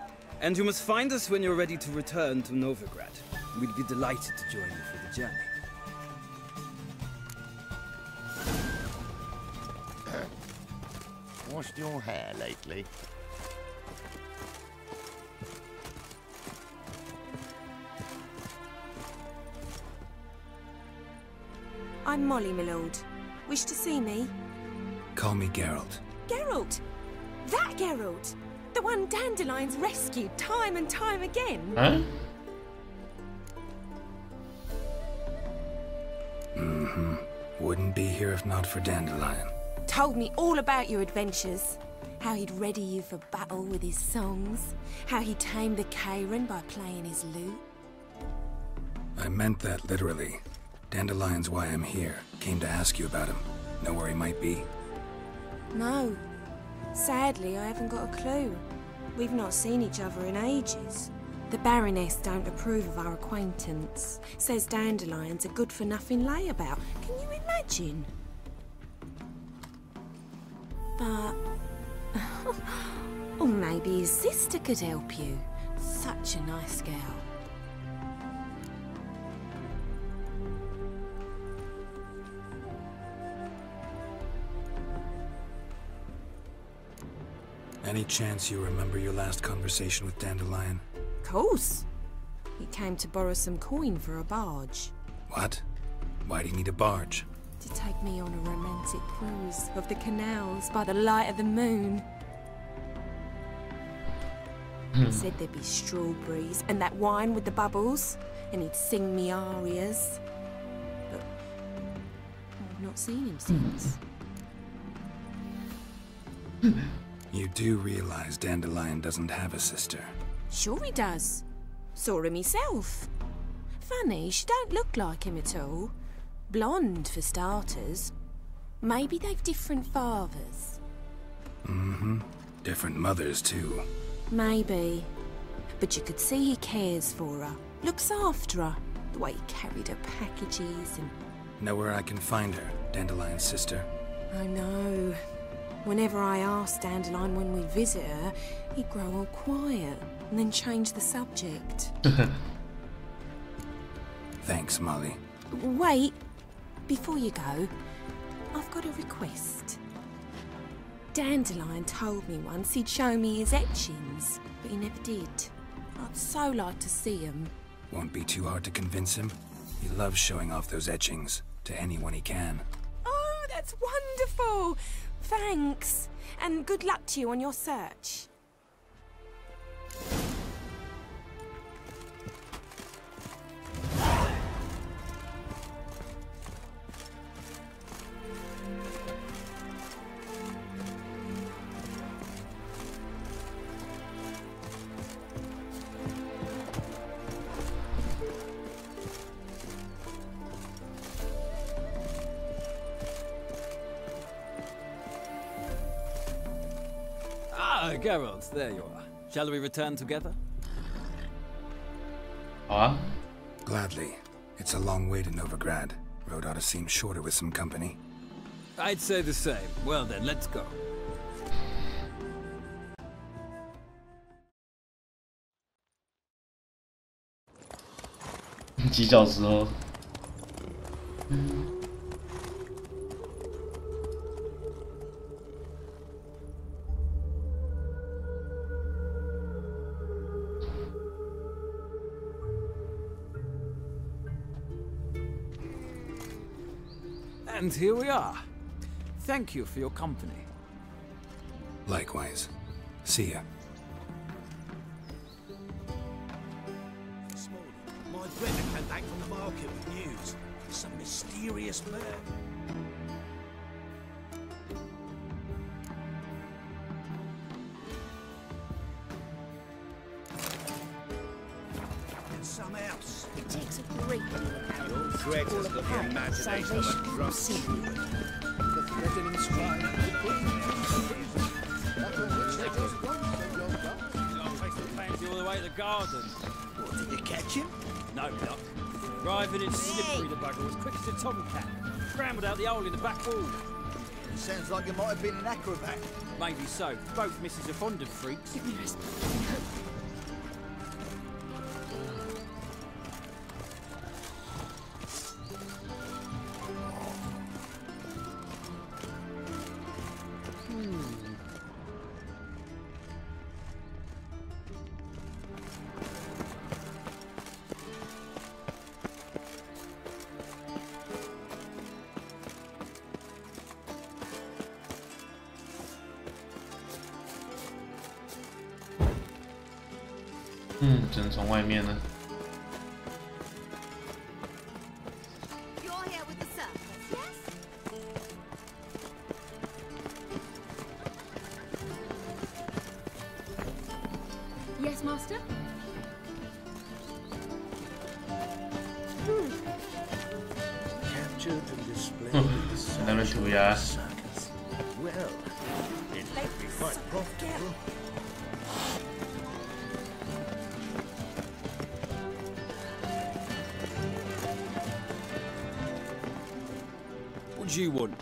And you must find us when you're ready to return to Novigrad. We'd be delighted to join you for the journey. Washed your hair lately? I'm Molly, my lord. Wish to see me? Call me Geralt. Geralt! That Geralt! The one Dandelion's rescued time and time again! Huh? Mm-hmm. Wouldn't be here if not for Dandelion. Told me all about your adventures. How he'd ready you for battle with his songs. How he tamed the Karen by playing his lute. I meant that literally. Dandelion's why I'm here. Came to ask you about him. Know where he might be? No. Sadly, I haven't got a clue. We've not seen each other in ages. The Baroness don't approve of our acquaintance. Says Dandelion's a good-for-nothing layabout. Can you imagine? But... or maybe his sister could help you. Such a nice girl. Any chance you remember your last conversation with Dandelion? Course. He came to borrow some coin for a barge. What? Why do you need a barge? To take me on a romantic cruise of the canals by the light of the moon. He said there'd be strawberries and that wine with the bubbles, and he'd sing me arias. But I've not seen him since. You do realize Dandelion doesn't have a sister? Sure he does. Saw him himself. Funny, she don't look like him at all. Blonde, for starters. Maybe they've different fathers. Mm-hmm. Different mothers, too. Maybe. But you could see he cares for her. Looks after her. The way he carried her packages and... Know where I can find her, Dandelion's sister? I know. Whenever I asked Dandelion when we'd visit her, he'd grow all quiet and then change the subject. Thanks, Molly. Wait. Before you go, I've got a request. Dandelion told me once he'd show me his etchings, but he never did. I'd so like to see them. Won't be too hard to convince him. He loves showing off those etchings to anyone he can. Oh, that's wonderful! Thanks, and good luck to you on your search. Geralt, there you are. Shall we return together? Gladly. It's a long way to Novigrad. Road ought to seem shorter with some company. I'd say the same. Well then, let's go. 几小时后。And here we are. Thank you for your company. Likewise. See ya. This morning, my brother came back from the market with news. Some mysterious man. And some else. It takes a great deal of Your threat has got the imagination of a drunk. The threatening stride of the queen. I'll take the pansy all the way to the garden. What, did you catch him? No luck. Driving in slippery, the bugger was quick as a tomcat. Scrambled out the hole in the back wall. It sounds like you might have been an acrobat. Maybe so. Both misses are fond of freaks. Give me respect.只能从外面呢。 You're here with the circus, yes? Yes, Master? Captured and displayed in the circus. Well, it might be quite profitable. What do you want?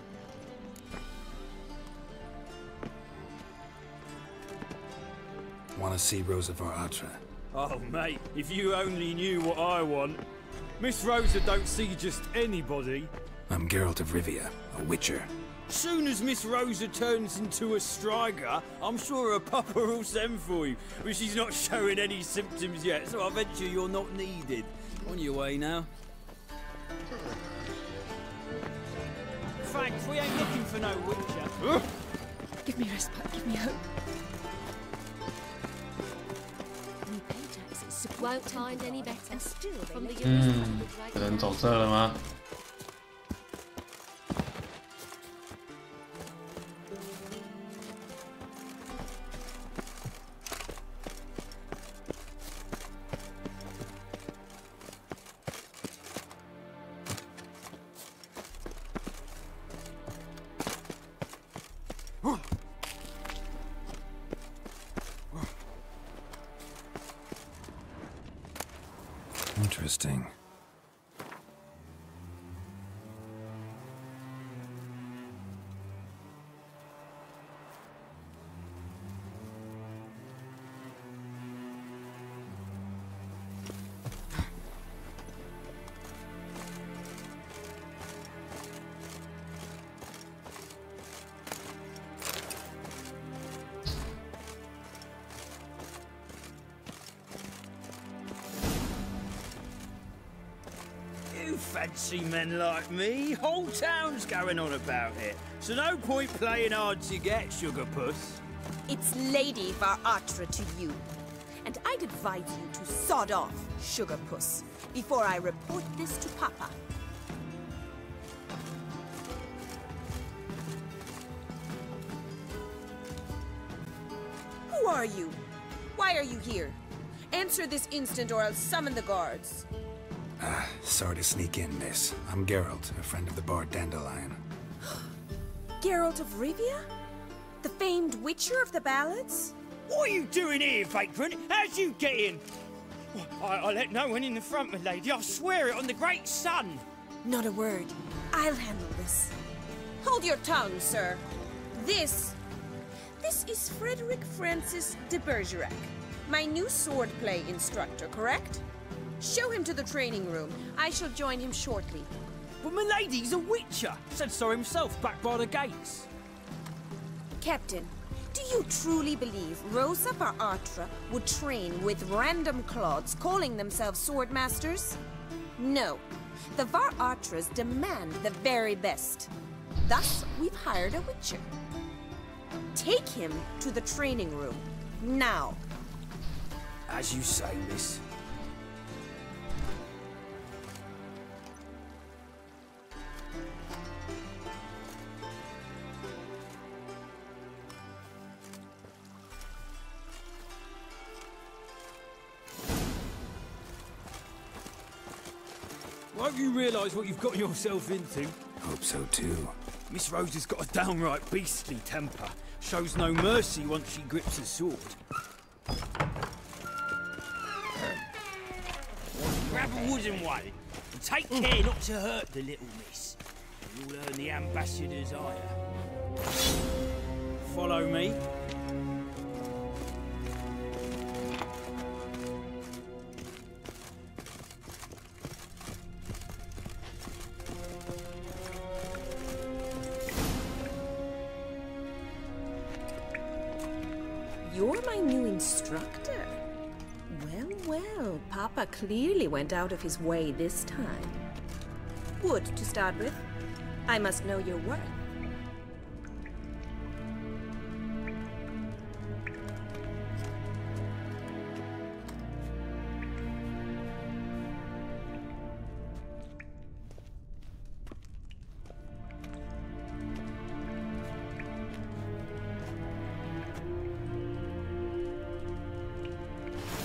Want to see Rosa var Atra? Oh, mate, if you only knew what I want. Miss Rosa don't see just anybody. I'm Geralt of Rivia, a witcher. Soon as Miss Rosa turns into a striker, I'm sure her papa will send for you. But she's not showing any symptoms yet, so I venture you're not needed. On your way now. Thanks, we ain't looking for no witcher. Give me respite, give me hope. Won't find any better. From the 有人走这了吗？ Interesting. Fancy men like me, whole town's going on about it. So no point playing hard to get, sugar puss. It's Lady var Atra to you. And I'd advise you to sod off, sugar puss, before I report this to Papa. Who are you? Why are you here? Answer this instant or I'll summon the guards. Sorry to sneak in, miss. I'm Geralt, a friend of the bard Dandelion. Geralt of Rivia? The famed witcher of the ballads? What are you doing here, vagrant? How'd you get in? I let no one in the front, my lady. I swear it on the great sun. Not a word. I'll handle this. Hold your tongue, sir. This is Frederick Francis de Bergerac, my new swordplay instructor, correct? Show him to the training room. I shall join him shortly. But my lady's a witcher. Said so himself back by the gates. Captain, do you truly believe Rosa Var Artra would train with random clods calling themselves sword masters? No. The Var Artras demand the very best. Thus, we've hired a witcher. Take him to the training room, now. As you say, miss. Won't you realise what you've got yourself into? Hope so too. Miss Rose has got a downright beastly temper. Shows no mercy once she grips a sword. Grab a wooden one, and take care not to hurt the little miss. You'll earn the ambassador's ire. Follow me. You're my new instructor. Well, Papa clearly went out of his way this time. Wood, to start with. I must know your worth.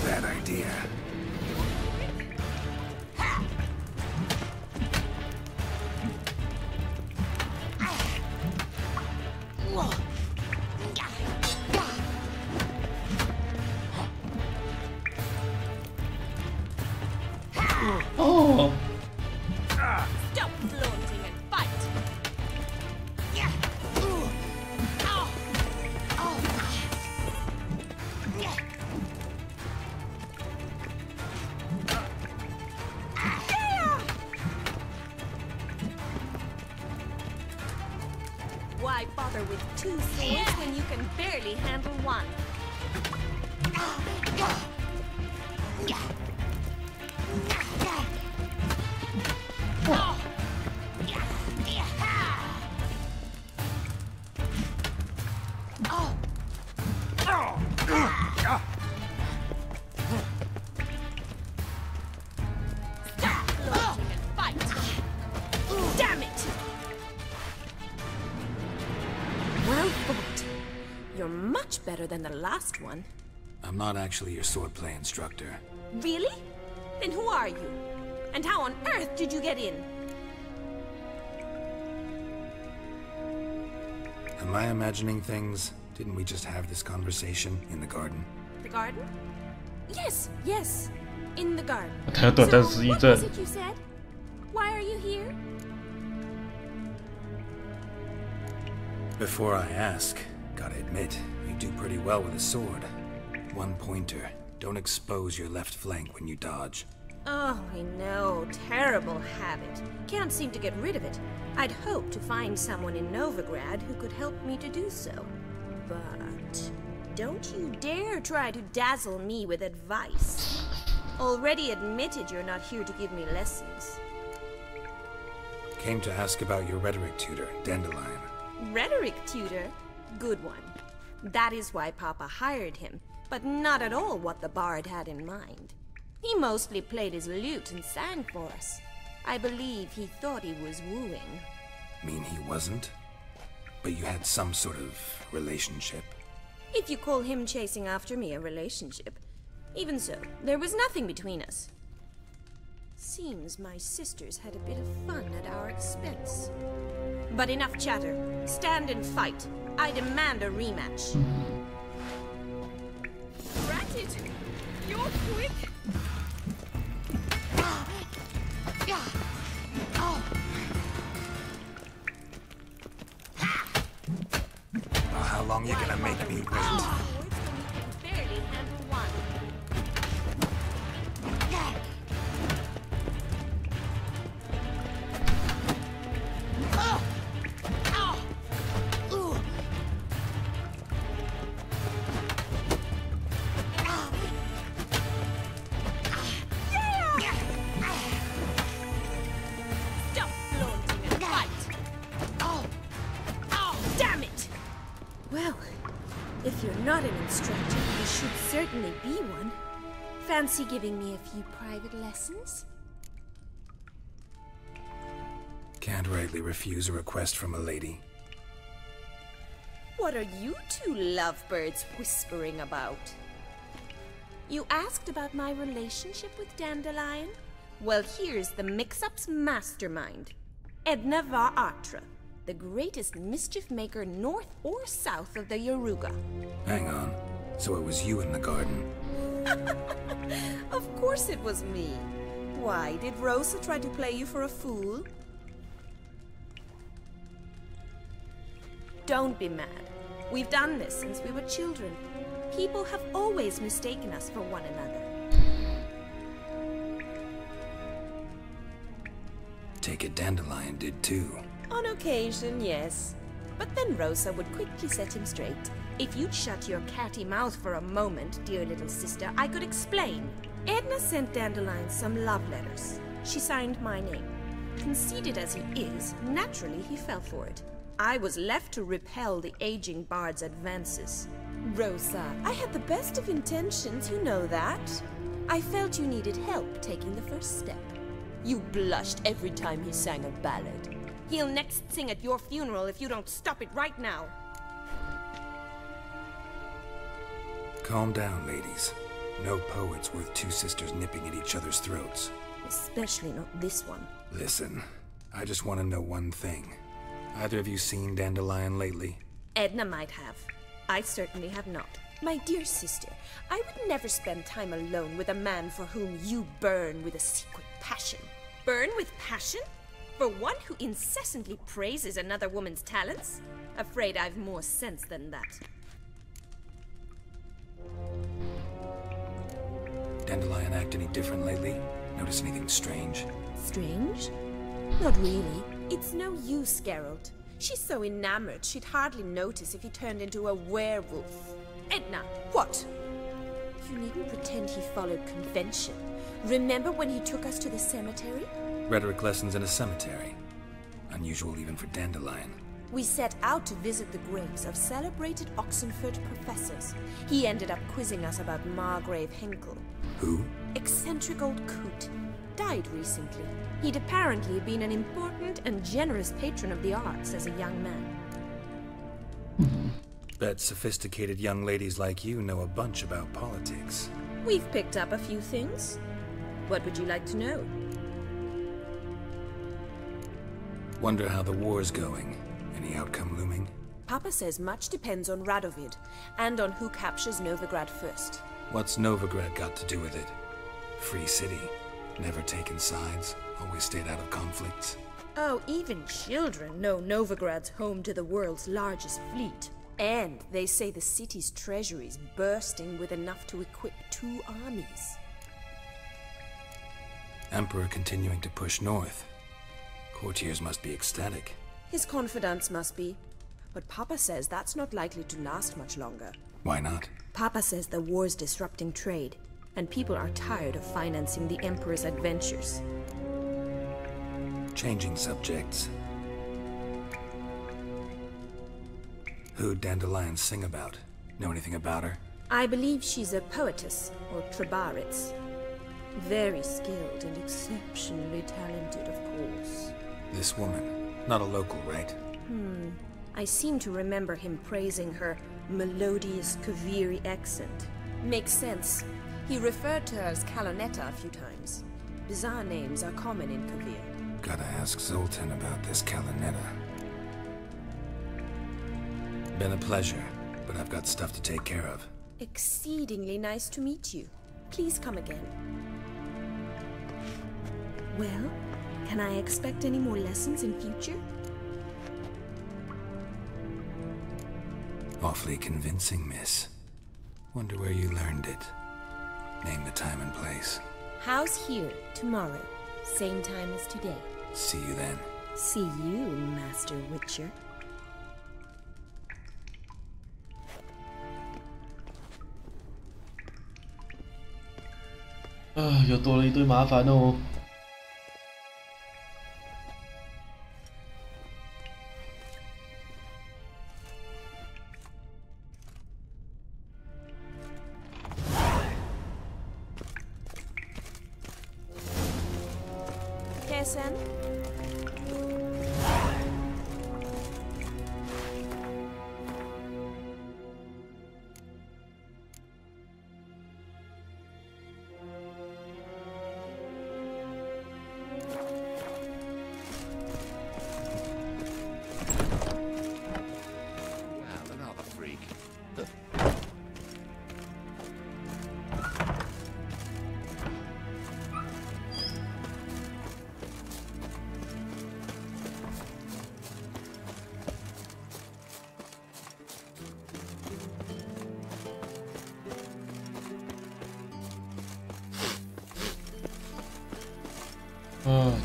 Bad idea. Oh. Stop flaunting and fight! Why bother with two swords when you can barely handle one? Stop flaunting and fight! Damn it! Well fought. You're much better than the last one. I'm not actually your swordplay instructor. Really? Then who are you? And how on earth did you get in? Am I imagining things? Didn't we just have this conversation in the garden? The garden? Yes, yes. In the garden. So, what was it you said? Why are you here? Before I ask, gotta admit, you do pretty well with a sword. One pointer. Don't expose your left flank when you dodge. Oh, I know. Terrible habit. Can't seem to get rid of it. I'd hoped to find someone in Novigrad who could help me to do so. But don't you dare try to dazzle me with advice. Already admitted you're not here to give me lessons. Came to ask about your rhetoric tutor, Dandelion. Rhetoric tutor? Good one. That is why Papa hired him, but not at all what the bard had in mind. He mostly played his lute and sang for us. I believe he thought he was wooing. Mean he wasn't? But you had some sort of relationship? If you call him chasing after me a relationship. Even so, there was nothing between us. Seems my sisters had a bit of fun at our expense. But enough chatter. Stand and fight. I demand a rematch. more quick! Well, how long you gonna make me wait? Barely handle one. Stop flaunting and fight! Damn it! Well, if you're not an instructor, you should certainly be one. Fancy giving me a few private lessons? Can't rightly refuse a request from a lady. What are you two lovebirds whispering about? You asked about my relationship with Dandelion? Well, here's the mix-up's mastermind. Edna var Atra, the greatest mischief maker north or south of the Yaruga. Hang on. So it was you in the garden? Of course it was me. Why, did Rosa try to play you for a fool? Don't be mad. We've done this since we were children. People have always mistaken us for one another. Take it Dandelion did too. On occasion, yes. But then Rosa would quickly set him straight. If you'd shut your catty mouth for a moment, dear little sister, I could explain. Edna sent Dandelion some love letters. She signed my name. Conceited as he is, naturally he fell for it. I was left to repel the aging bard's advances. Rosa, I had the best of intentions, you know that. I felt you needed help taking the first step. You blushed every time he sang a ballad. He'll next sing at your funeral if you don't stop it right now. Calm down, ladies. No poet's worth two sisters nipping at each other's throats. Especially not this one. Listen, I just want to know one thing. Either of you seen Dandelion lately? Edna might have. I certainly have not. My dear sister, I would never spend time alone with a man for whom you burn with a secret passion. Burn with passion? For one who incessantly praises another woman's talents? Afraid I've more sense than that. Dandelion act any different lately? Notice anything strange? Strange? Not really. It's no use, Geralt. She's so enamored she'd hardly notice if he turned into a werewolf. Edna, what? You needn't pretend he followed convention. Remember when he took us to the cemetery? Rhetoric lessons in a cemetery. Unusual even for Dandelion. We set out to visit the graves of celebrated Oxenford professors. He ended up quizzing us about Margrave Henkel. Who? Eccentric old coot. Died recently. He'd apparently been an important and generous patron of the arts as a young man. Bet sophisticated young ladies like you know a bunch about politics. We've picked up a few things. What would you like to know? Wonder how the war's going. Any outcome looming? Papa says much depends on Radovid, and on who captures Novigrad first. What's Novigrad got to do with it? Free city. Never taken sides. Always stayed out of conflicts. Oh, even children know Novigrad's home to the world's largest fleet. And they say the city's treasury's bursting with enough to equip 2 armies. Emperor continuing to push north. Courtiers must be ecstatic. His confidants must be. But Papa says that's not likely to last much longer. Why not? Papa says the war's disrupting trade, and people are tired of financing the Emperor's adventures. Changing subjects. Who'd Dandelion sing about? Know anything about her? I believe she's a poetess, or Trebaritz. Very skilled and exceptionally talented, of course. This woman. Not a local, right? I seem to remember him praising her melodious Kaviri accent. Makes sense. He referred to her as Calonetta a few times. Bizarre names are common in Kavir. Gotta ask Zoltan about this Calonetta. Been a pleasure, but I've got stuff to take care of. Exceedingly nice to meet you. Please come again. Well, can I expect any more lessons in future? Awfully convincing, miss. Wonder where you learned it. Name the time and place. House here, tomorrow. Same time as today. See you then. See you, Master Witcher. 又多了一堆麻烦哦。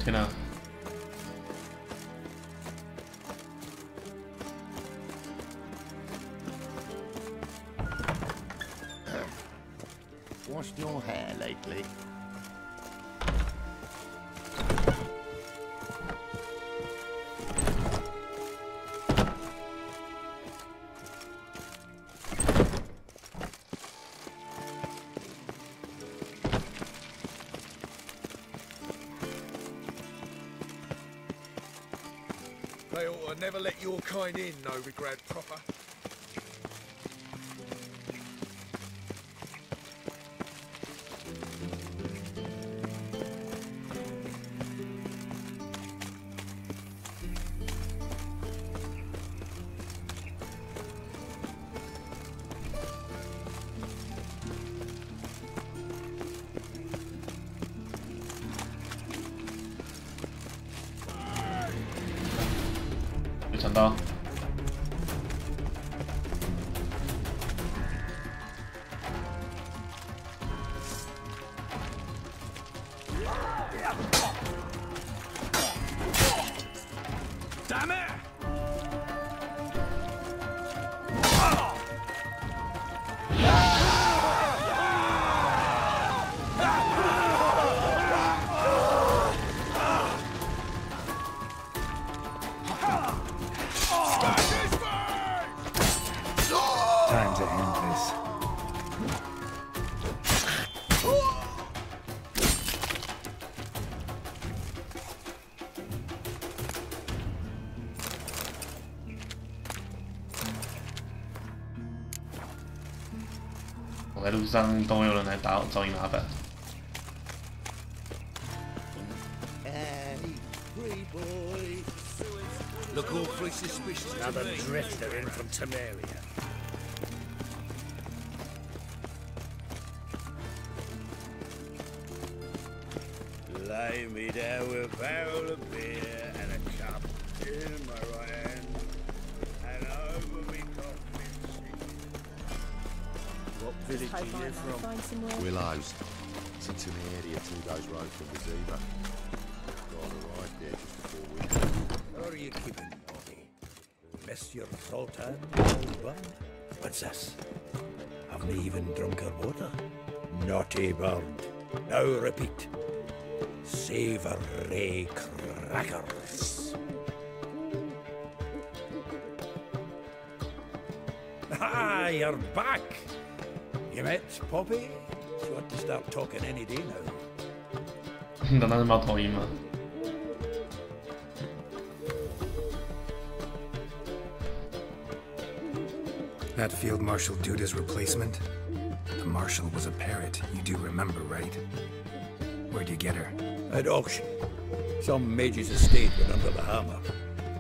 天哪！ Washed your hair lately? They ought to never let your kind in, Novigrad proper.想到，我在路上都有人来找你麻烦。 Look awfully suspicious. Another drifter in from Temeria. Lay me down with a barrel of beer and a cup in my right hand, and over me coffee. What village are you from? Willows. It's in Temeria, 2 days' road from Viziva. Got arrived there just before we. How are you keeping, Bobby? Monsieur Sultan, old bun? What's this? Haven't even drunk her water? Naughty bird. Now repeat. Savoury crackers. Ah, you're back. You met Poppy? She ought to start talking any day now. 难道是猫头鹰吗？ That Field Marshal Duda's replacement? The Marshal was a parrot, you do remember, right? Where'd you get her? At auction. Some mage's estate went under the hammer.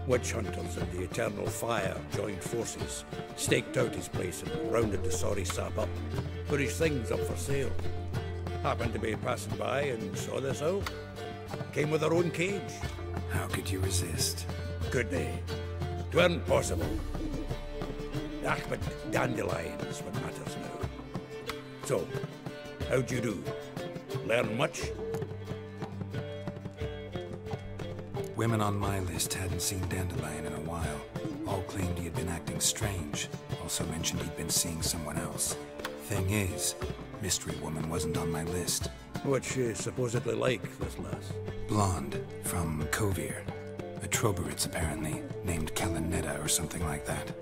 Witch hunters and the Eternal Fire joined forces, staked out his place and rounded the sorry sap up. But his thing's up for sale. Happened to be passing by and saw this out. Came with their own cage. How could you resist? Could they? 'Tweren't possible. But dandelions what matters now. So, how'd you do? Learn much? Women on my list hadn't seen Dandelion in a while. All claimed he had been acting strange. Also mentioned he'd been seeing someone else. Thing is, Mystery Woman wasn't on my list. What's she supposedly like, this lass? Blonde, from Kovir. A Troberitz, apparently, named Kalanetta or something like that.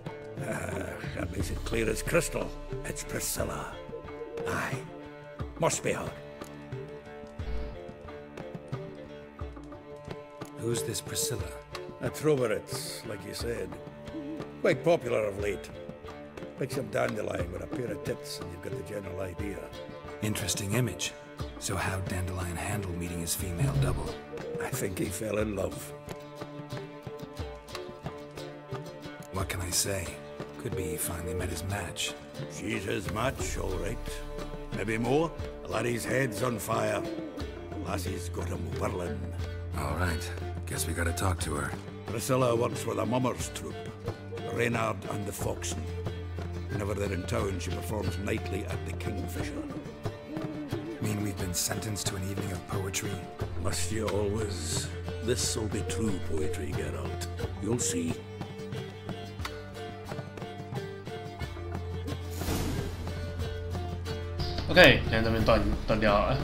That makes it clear as crystal. It's Priscilla. Aye. Must be her. Who's this Priscilla? A Troberitz, like you said. Quite popular of late. Picks up Dandelion with a pair of tits and you've got the general idea. Interesting image. So how'd Dandelion handle meeting his female double? I think he fell in love. What can I say? Could be he finally met his match. She's his match, all right. Maybe more. Laddie's head's on fire. Lassie's got him whirling. All right. Guess we gotta talk to her. Priscilla works for the Mummers troupe. Reynard and the Foxen. Whenever they're in town, she performs nightly at the Kingfisher. Mean we've been sentenced to an evening of poetry? Must you always? This'll be true poetry, Geralt. You'll see. OK，现在这边断掉了。